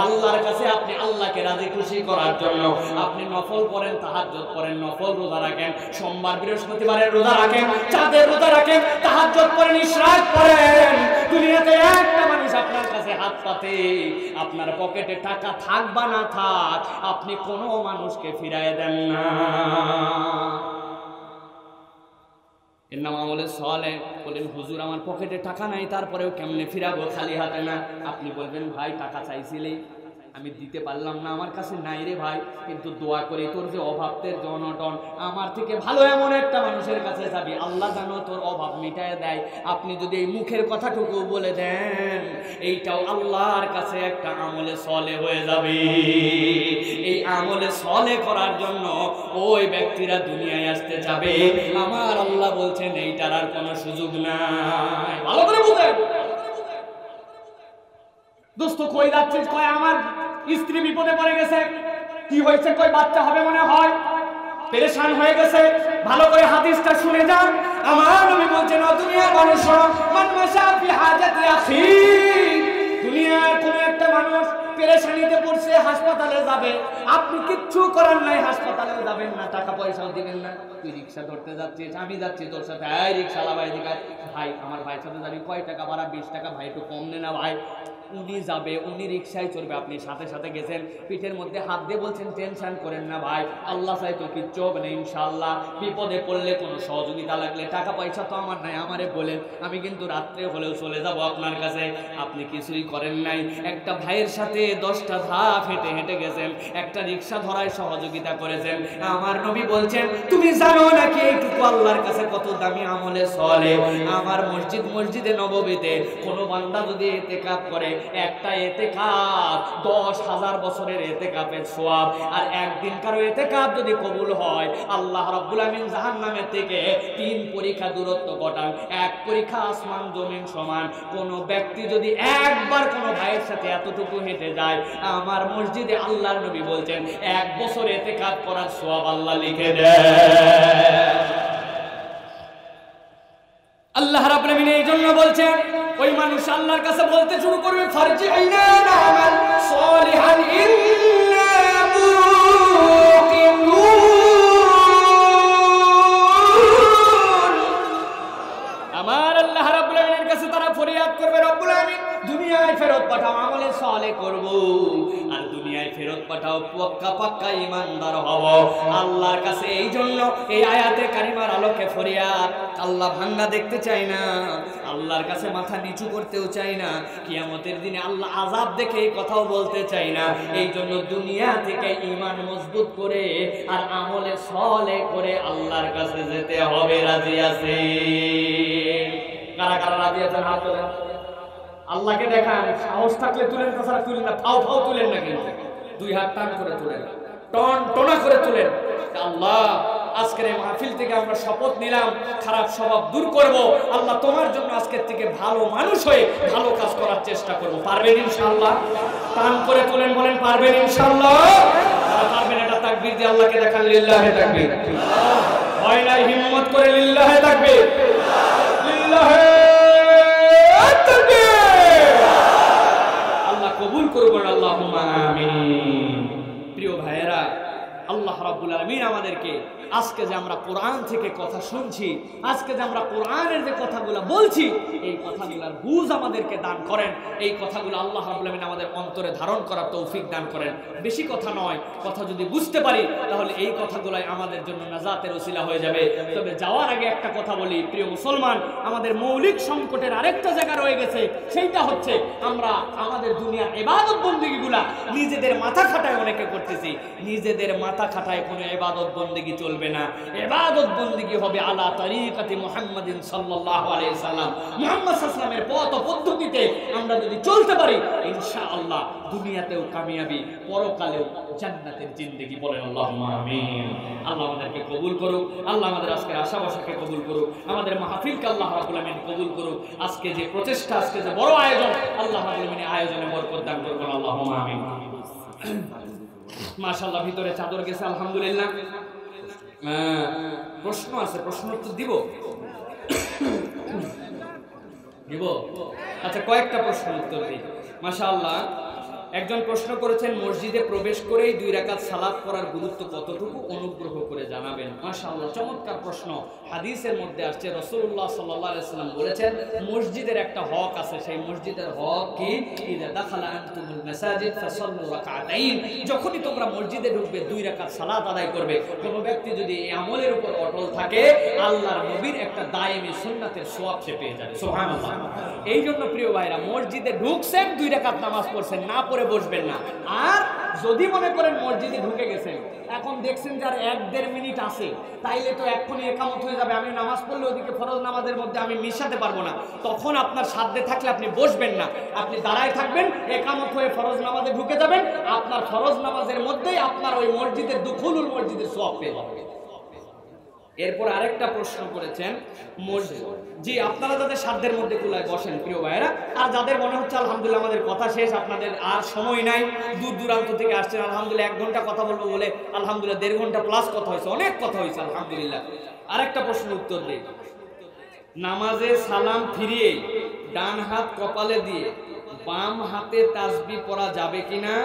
আল্লাহর কাছে আপনি আল্লাহকে রাজি খুশি করার জন্য আপনি নফল পড়েন, তাহাজ্জুদ পড়েন, নফল রোজা রাখেন, সোমবার বৃহস্পতিবারের রোজা রাখেন, চাঁদের রোজা রাখেন, তাহাজ্জুদ পড়েন, ইশরাক পড়েন। দুনিয়াতে একটা মানুষ আপনার কাছে হাত পাতে, আপনার পকেটে টাকা থাক বা না থাক, আপনি কোনো মানুষকে ফিরায় দেন না। এর নাম আমলে সলে। বলেন হুজুর আমার পকেটে টাকা নাই, তারপরেও কেমনে ফিরাবো খালি হাতে না? আপনি বলবেন ভাই টাকা চাইছিলি, আমি দিতে পারলাম না, আমার কাছে নাই রে ভাই, কিন্তু দোয়া করি তোর যে অভাবদের জনটন, আমার থেকে ভালো এমন একটা মানুষের কাছে যাবি, আল্লাহ জানো তোর অভাব মিটায় দেয়। আপনি যদি এই মুখের কথাটুকু বলে দেন, এইটাও আল্লাহর কাছে একটা আমলে সলে হয়ে যাবে। এই আমলে সলে করার জন্য ওই ব্যক্তিরা দুনিয়ায় আসতে যাবে। আমার আল্লাহ বলছেন এইটার আর কোনো সুযোগ নাই। ভালো করে বুঝেন দোস্ত। কই যাচ্ছিস? কয় আমার স্ত্রী বিপদে পড়ে গেছে। কি হয়েছে? কই বাচ্চা হবে মনে হয়, পেরেশান হয়ে গেছে। ভালো করে হাদিসটা শুনে যান। আমার নবী বলছেন দুনিয়ার মানুষ মান মাশা ফি হাজাতি আখি, দুনিয়ার কোন একটা মানুষ পেরেশানিতে পড়ছে, হাসপাতালে যাবে, আপনি কিচ্ছু করার নাই, হাসপাতালেও যাবেন না, টাকা পয়সাও দিবেন না। তুই রিক্সা ধরতে যাচ্ছিস, আমি যাচ্ছি তোর সাথে, এই রিক্সাওয়ালা ভাই দিকে ভাই, আমার ভাইয়ের সাথে যাবি, কয় টাকা ভাড়া? 20 টাকা। ভাই একটু কম নে না ভাই। উনি যাবে, উনি রিক্সায় চড়বে, আপনি সাথে সাথে গেছেন, পিঠের মধ্যে হাত দিয়ে বলছেন টেনশন করেন না ভাই, আল্লাহ চাই তো কিচ্ছু হবে না ইনশাআল্লাহ। বিপদে পড়লে কোনো সহযোগিতা লাগলে, টাকা পয়সা তো আমার নাই, আমারে বলেন, আমি কিন্তু রাত্রে হলেও চলে যাব আপনার কাছে। আপনি কিছুই করেন নাই, একটা ভাইয়ের সাথে 10টা ধাপ হেঁটে হেঁটে গেছেন, একটা রিক্সা ধরায় সহযোগিতা করেছেন। আমার নবী বলছেন তুমি জানো নাকি এইটুকু আল্লাহর কাছে কত দামি আমলে সলে? আমার মসজিদে নববীতে কোনো বান্দা যদি ইতিকাফ করে, একটা ইতিকাফ 10,000 বছরের ইতিকাফের সওয়াব। আর একদিনকার ইতিকাফ যদি কবুল হয়, আল্লাহ রাব্বুল আমিন জাহান্নামের থেকে 3 পরীক্ষা দূরত্ব ঘটান। এক পরীক্ষা আসমান জমিন সমান। কোন ব্যক্তি যদি একবার কোন ভাইয়ের সাথে এতটুকু হেঁটে যায়, আমার মসজিদে আল্লাহর নবী বলছেন 1 বছর ইতিকাফ করার সওয়াব আল্লাহ লিখে দেন। আল্লাহ রাব্বুল আমিন এই জন্য বলছেন, ওই মানুষ আল্লাহর কাছে বলতে শুরু করবে ফারজি'না না'মাল সালিহান ইন্না মুকিনুন। আমার আল্লাহ রাব্বুল আমিনের কাছে তারা ফরিয়াদ করবে, রব্বুল আমিন দুনিয়ায় ফেরত পাঠাও, আমলে সালে করব, আর দুনিয়ায় ফেরত পাঠাও পাক্কা পাক্কা ঈমানদার হব আল্লাহর কাছে। এই জন্য এই আয়াতে কারিমার আলোকে ফরিয়াদ। আল্লাহ ভাঙ্গা দেখতে চাই না, আল্লাহর কাছে মাথা নিচু করতেও চাই না, কিয়ামতের দিনে আল্লাহ আযাব দেখে এই কথাও বলতে চাই না। এই জন্য দুনিয়া থেকে ঈমান মজবুত করে আর আমলে সালে করে আল্লাহর কাছে যেতে হবে। রাজি আছে? কারা কারা রাজি আছেন? হাত তোলেন। আল্লাহকে দেখান, সাহস থাকলে তুলেন, তাছাড়া তুলেন না, ফাও ফাও তুলেন না, কিন্তু 2 হাত টান করে তুলেন, টন টনা করে তুলেন। আল্লাহ আজকের এই মাহফিল থেকে আমরা শপথ নিলাম, খারাপ স্বভাব দূর করব। আল্লাহ তোমার জন্য আজকের থেকে ভালো মানুষ হয়ে ভালো কাজ করার চেষ্টা করব। পারবেন ইনশাআল্লাহ? টান করে তুলেন, বলেন পারবেন ইনশাআল্লাহ? যারা পারবেন এটা তাকবীর দিয়ে আল্লাহকে দেখান, লিল্লাহে তাকবীর। হয় না হিম্মত করে লিল্লাহে তাকবীর, লিল্লাহে কবুল করবেন, আল্লাহুম্মা আমিন। প্রিয় ভাইয়েরা, আল্লাহ রাব্বুল আলামিন আমাদেরকে আজকে যে আমরা কোরআন থেকে কথা শুনছি, আজকে যে আমরা কোরআনের যে কথাগুলো বলছি, এই কথাগুলোর বুঝ আমাদেরকে দান করেন। এই কথাগুলো আল্লাহ রাব্বুল আলামিন আমাদের অন্তরে ধারণ করার তৌফিক দান করেন। বেশি কথা নয়, কথা যদি বুঝতে পারি তাহলে এই কথাগুলাই আমাদের জন্য নাজাতের ওসিলা হয়ে যাবে। তবে যাওয়ার আগে একটা কথা বলি, প্রিয় মুসলমান, আমাদের মৌলিক সংকটের আরেকটা জায়গা রয়ে গেছে। সেইটা হচ্ছে আমরা আমাদের দুনিয়ার ইবাদত বন্দেগীগুলা নিজেদের মাথা খাটায় অনেকে করতেছি। নিজেদের মাথা খাটায় কোনো ইবাদত বন্দেগী চলবে না। ইবাদত বন্দেগী হবে আলা তরিকাতি মুহাম্মাদিন সাল্লাল্লাহু আলাইহি ওয়াসাল্লাম। মুহাম্মদ সাল্লাল্লাহু আলাইহি ওয়াসাল্লামের পথ ও পদ্ধতিতে আমরা যদি চলতে পারি, ইনশাআল্লাহ দুনিয়াতেও কামিয়াবি, পরকালেও জান্নাতের জিন্দেগি। বলেন আল্লাহুম্মা আমিন। আল্লাহ আমাদেরকে কবুল করুক, আল্লাহ আমাদের আজকের আশা ভরসাকে কবুল করুক, আমাদের মাহফিলকে আল্লাহ রাব্বুল আলামিন কবুল করুক। আজকে যে প্রচেষ্টা, আজকে যে বড় আয়োজন, আল্লাহ রাব্বুল আলামিন আয়োজনে বরকত দান করুন। আল্লাহুম্মা আমিন। মাশাআল্লাহ, ভিতরে চাদর গেছে, আলহামদুলিল্লাহ। প্রশ্ন আছে, প্রশ্ন উত্তর দিব? আচ্ছা, কয়েকটা প্রশ্ন উত্তর দিই। মাশাআল্লাহ, একজন প্রশ্ন করেছেন, মসজিদে প্রবেশ করেই 2 রাকাত সালাত পড়ার গুরুত্ব কতটুকু, অনুগ্রহ করে জানাবেন। মাশাআল্লাহ, চমৎকার প্রশ্ন। হাদিসের মধ্যে আসছে রাসূলুল্লাহ সাল্লাল্লাহু আলাইহি ওয়াসাল্লাম বলেছেন, মসজিদের একটা হক আছে। সেই মসজিদের হক কি? ইযা দাখালা আনতুমুল মাসাজিদ ফাসাল্লু রাকাতাইন। যখনই তোমরা মসজিদে ঢুকবে 2 রাকাত সালাত আদায় করবে। কোনো ব্যক্তি যদি এই আমলের উপর অটল থাকে, আল্লাহর নবীর একটা দায়েমি সুন্নাতের সওয়াব সে পেয়ে যাবে। সুবহানাল্লাহ। এই জন্য প্রিয় ভাইরা, মসজিদে ঢুকছেন, 2 রাকাত নামাজ পড়ছেন, না পড়ে বসবেন না। আর যদি মনে করেন মসজিদে ঢুকে গেছেন, এখন দেখছেন যার 1-1.5 মিনিট আছে, তাইলে তো এক্ষুনি একামত হয়ে যাবে, আমি নামাজ পড়লে ওদিকে ফরজ নামাজের মধ্যে আমি মিশাতে পারবো না, তখন আপনার সাধ্যে থাকলে আপনি বসবেন না, আপনি দাঁড়ায় থাকবেন, একামত হয়ে ফরজ নামাজে ঢুকে যাবেন, আপনার ফরজ নামাজের মধ্যেই আপনার ওই মসজিদের দুখুলুল মসজিদের সওয়াব পেয়ে যাবেন। এরপর আরেকটা প্রশ্ন করেছেন, জি, আপনারা যাদের সাধ্যের মধ্যে কুলায় বসেন প্রিয় ভাইয়েরা, আর যাদের মনে হচ্ছে আলহামদুলিল্লাহ আমাদের কথা শেষ, আপনাদের আর সময় নাই, দূর দূরান্ত থেকে আসছেন, আলহামদুলিল্লাহ 1 ঘন্টা কথা বলবো বলে আলহামদুলিল্লাহ 1.5 ঘন্টা প্লাস কথা হয়েছে, অনেক কথা হয়েছে, আলহামদুলিল্লাহ। আরেকটা প্রশ্ন উত্তর দিই, নামাজে সালাম ফিরিয়ে ডান হাত কপালে দিয়ে বাম হাতে তাসবিহ পড়া যাবে কিনা,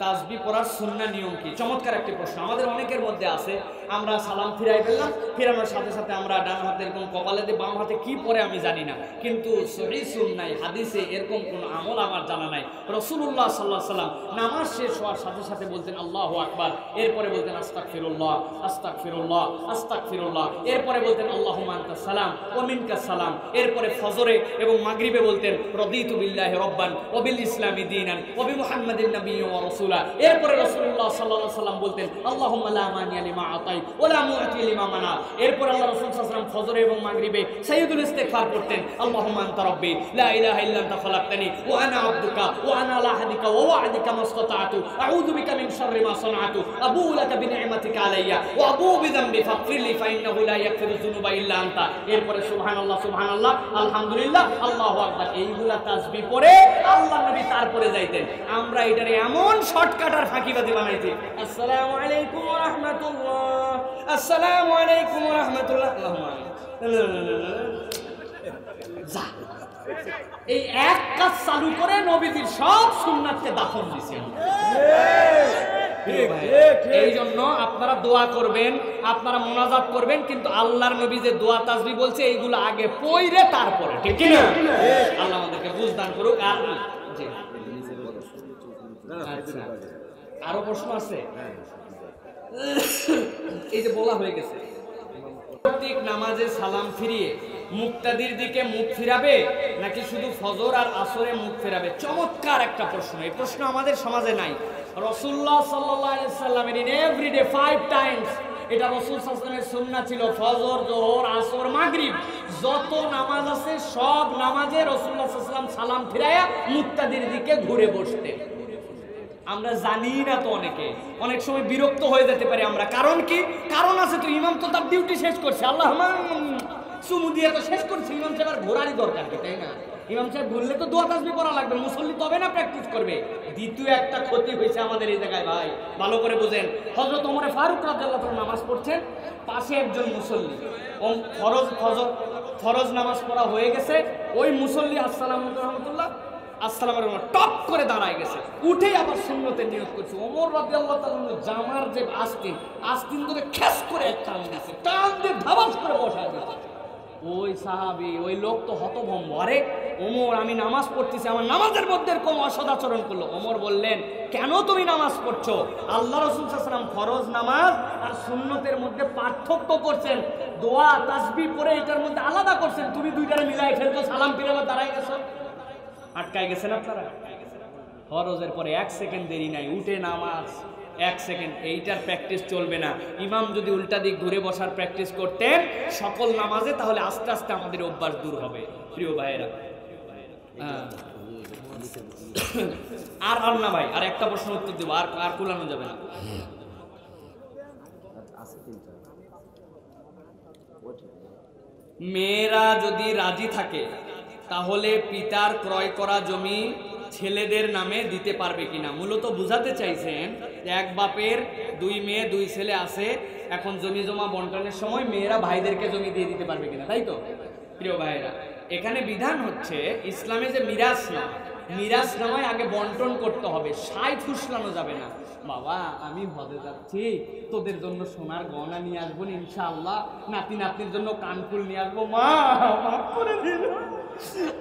তাসবিহ পড়ার সুন্নাহ নিয়ম কি? চমৎকার একটি প্রশ্ন। আমাদের অনেকের মধ্যে আছে, আমরা সালাম ফিরাই ফেললাম, ফিরানোর সাথে সাথে আমরা ডান হাতে এরকম কপালে দিয়ে বাম হাতে কি পরে আমি জানি না, কিন্তু সহিহ সুন্নাহ হাদিসে এরকম কোনো আমল আমার জানা নাই। রাসূলুল্লাহ সাল্লাল্লাহু আলাইহি ওয়াসাল্লাম নামাজ শেষ হওয়ার সাথে সাথে বলতেন আল্লাহু আকবার, এরপরে বলতেন আস্তাগফিরুল্লাহ আস্তাগফিরুল্লাহ আস্তাগফিরুল্লাহ, এরপরে বলতেন আল্লাহুম্মা আনতাস সালাম ওয়া মিনকাস সালাম, এরপরে ফজরে এবং মাগরিবে বলতেন রাদিতু বিল্লাহি রাব্বান ওয়া বিল ইসলামি দীনান ওয়া বিমুহাম্মাদিন নাবিয়্যিন ওয়া রাসূলা। এরপরে রাসূলুল্লাহ সাল্লাল্লাহু আলাইহি ওয়াসাল্লাম বলতেন আল্লাহুম্মা লা মানিয়া লিমা আতাই ওয়া লা মু'তি লিমা মানা। এরপর আল্লাহ রাসূল সাল্লাল্লাহু আলাইহি ওয়াসাল্লাম ফজরে এবং মাগরিবে সাইয়্যিদুল ইস্তিগফার পড়তেন আল্লাহুম্মা আনতা রাব্বি লা ইলাহা ইল্লা আনতা খালাকতানি ওয়া আনা আবদুকা ওয়া আনা আলা আহদিকা ওয়া ওয়া'দিকা মাসতাতা'তু আউযু বিকা মিন শাররি মা সানা'তু আবুউ লাকা বিনি'মাতিকা আলাইয়া ওয়া আবুউ বিযামবি ফাগফিরলি ফাইন্নাহু লা ইয়াগফিরু যুনুবা ইল্লা আনতা। এরপরে সুবহানাল্লাহ সুবহানাল্লাহ আলহামদুলিল্লাহ আল্লাহু আকবার, এইগুলা তাসবিহ পড়ে আল্লাহর নবী তারপরে যাইতেন। আমরা এটারে এমন শর্টকাট আর ফাঁকিবাজি বানাইছি, আসসালামু আলাইকুম ওয়া রাহমাতুল্লাহ, আসসালামু আলাইকুম ওয়া রাহমাতুল্লাহ, যা এই এক কাজ চালু করে নবীজির সব সুন্নাতকে দাফন দিয়েছেন। এই জন্য আপনারা দোয়া করবেন, আপনারা মুনাজাত করবেন, কিন্তু আল্লাহর নবী যে দোয়া তাসবিহ বলছে এইগুলো আগে পড়ে তারপরে, ঠিক কি না? আল্লাহ আমাদেরকে বুঝদান করুক। আর জি, আচ্ছা, আরো প্রশ্ন আছে? এই যে বলা হয়ে গেছে, প্রত্যেক নামাজে সালাম ফিরিয়ে মুক্তাদির দিকে মুখ ফিরাবে নাকি শুধু ফজর আর আসরে মুখ ফিরাবে? চমৎকার একটা প্রশ্ন। এই প্রশ্ন আমাদের সমাজে নাই। রাসূলুল্লাহ সাল্লাল্লাহু আলাইহি ওয়াসাল্লামের ইন এভরিডে 5 টাইমস এটা রাসূল সাল্লাল্লাহু আলাইহি ওয়াসাল্লামের সুন্নাহ ছিল, ফজর, যোহর, আসর, মাগরিব, যত নামাজ আছে সব নামাজে রাসূলুল্লাহ সাল্লাল্লাহু আলাইহি ওয়াসাল্লাম সালাম ফিরায়া মুক্তাদির দিকে ঘুরে বসতেন। আমরা জানি না তো, অনেক সময় বিরক্ত হয়ে যেতে পারি আমরা। কারণ কি? কারণ আছে তো, ইমাম তো তার ডিউটি শেষ করছে, আল্লাহ চুমু দিয়ে তো শেষ করছে, ইমাম সাহেব আর ঘোরারই দরকার কি, তাই না? ইমাম সাহেব ঘুরলে তো দোয়া তাসবিহ পড়া লাগবে, মুসল্লি তবে না প্র্যাকটিস করবে। দ্বিতীয় একটা ক্ষতি হয়েছে আমাদের এই জায়গায় ভাই, ভালো করে বোঝেন। হযরত ওমর ফারুক রাদিয়াল্লাহু তাআলা নামাজ পড়ছেন, পাশে একজন মুসল্লি, ফরজ নামাজ পড়া হয়ে গেছে, ওই মুসল্লি আসসালামু আলাইকুম রাহমাতুল্লাহ আসসালামু আলাইকুম টপ করে দাঁড়ায় গেছে, উঠেই আবার সুন্নতে নিয়ত করছে। ওমর রাদিয়াল্লাহু তাআলা জামার যে আস্তিন ধরে খেস করে টান দিয়েছে, টান দিয়ে ধাবাস করে বসায় দিয়েছে। ওই সাহাবী ওই লোক তো হতভম্ব, আরে ওমর আমি নামাজ পড়তেছি, আমার নামাজের মধ্যে এরকম অসদাচরণ করলো। ওমর বললেন, কেন তুমি নামাজ পড়ছো? আল্লাহ রাসূল সাল্লাল্লাহু আলাইহি ওয়াসাল্লাম ফরজ নামাজ আর সুন্নতের মধ্যে পার্থক্য করছেন, দোয়া তাসবিহ পড়ে এটার মধ্যে আলাদা করছেন, তুমি দুইটারে মিলাই ফেলছো, সালাম ফিরে আবার দাঁড়ায় গেছো। আটকায় গেছেন আপনারা। ফরজের পরে 1 সেকেন্ড দেরি নাই, উঠে নামাজ 1 সেকেন্ড, এইটার প্র্যাকটিস চলবে না। ইমাম যদি উল্টা দিক ঘুরে বসার প্র্যাকটিস করতেন সকল নামাজে, তাহলে আস্তে আস্তে আমাদের অভ্যাস দূর হবে। প্রিয় ভাইয়েরা, আর না ভাই, আর একটা প্রশ্ন উত্তর দেবো, আর কুলানো যাবে না। মেয়েরা যদি রাজি থাকে তাহলে পিতার ক্রয় করা জমি ছেলেদের নামে দিতে পারবে কিনা? মূলত বুঝাতে চাইছেন এক বাপের 2 মেয়ে 2 ছেলে আছে, এখন জমি জমা বন্টনের সময় মেয়েরা ভাইদেরকে জমি দিয়ে দিতে পারবে কিনা, তাই তো? প্রিয় ভাইরা, এখানে বিধান হচ্ছে ইসলামে যে মিরাজ নামায় আগে বন্টন করতে হবে, সাই ফুসলানো যাবে না। বাবা আমি হজে যাচ্ছি, তোদের জন্য সোনার গয়না নিয়ে আসবো ইনশাআল্লাহ, নাতি নাতনির জন্য কানফুল নিয়ে আসবো, মা মাফ করে দিল,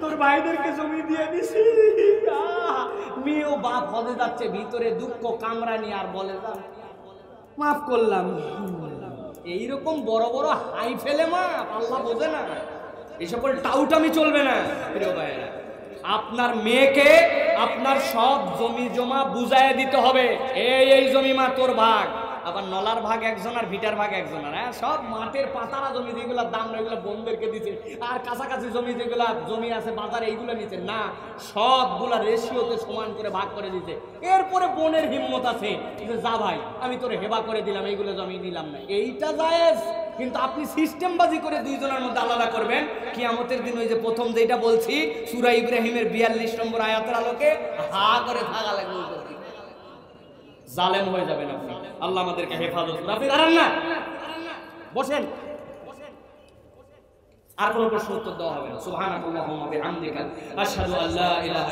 তোর ভাইদেরকে জমি দিয়ে দিছি। মেয়ে ও বাপ হজে যাচ্ছে, ভিতরে দুঃখ কামরা নিয়ে আর বলে যা মাফ করলাম। এইরকম বড় বড় হাই ফেলে মা আল্লাহ বোঝে না, এই সকল টাউটামি চলবে না। প্রিয় ভাইরা, আপনার মেয়েকে আপনার সব জমি জমা বুঝাইয়া দিতে হবে, এই জমি মা তোর ভাগ, আবার নলার ভাগ একজন আর ভিটার ভাগ একজন, আর সব মাঠের পাতারা জমি যেগুলোর দাম এগুলো বোনদেরকে দিচ্ছে, আর কাছাকাছি জমি যেগুলা জমি আছে বাজারে এইগুলো নিচ্ছে না, সবগুলা রেশিওতে সমান করে ভাগ করে দিচ্ছে। এরপরে বোনের হিম্মত আছে যে যা ভাই আমি তোরে হেবা করে দিলাম, এইগুলো জমি নিলাম না, এইটা জায়েজ। কিন্তু আপনি সিস্টেমবাজি করে 2 জনের মধ্যে আলাদা করবেন, কিয়ামতের দিন ওই যে প্রথম যেটা বলছি সূরা ইব্রাহিমের 42 নম্বর আয়াতের আলোকে হা করে থাকা লাগবে, জালেম হয়ে যাবেন আপনি। আল্লাহ আমাদেরকে হেফাজত। আপনি দাঁড়ান না, বসেন, আর কোনো প্রশ্ন উত্তর দেওয়া হবে না। সুবহানাল্লাহি ওয়া বিহামদিহি, আশহাদু আল্লা ইলাহা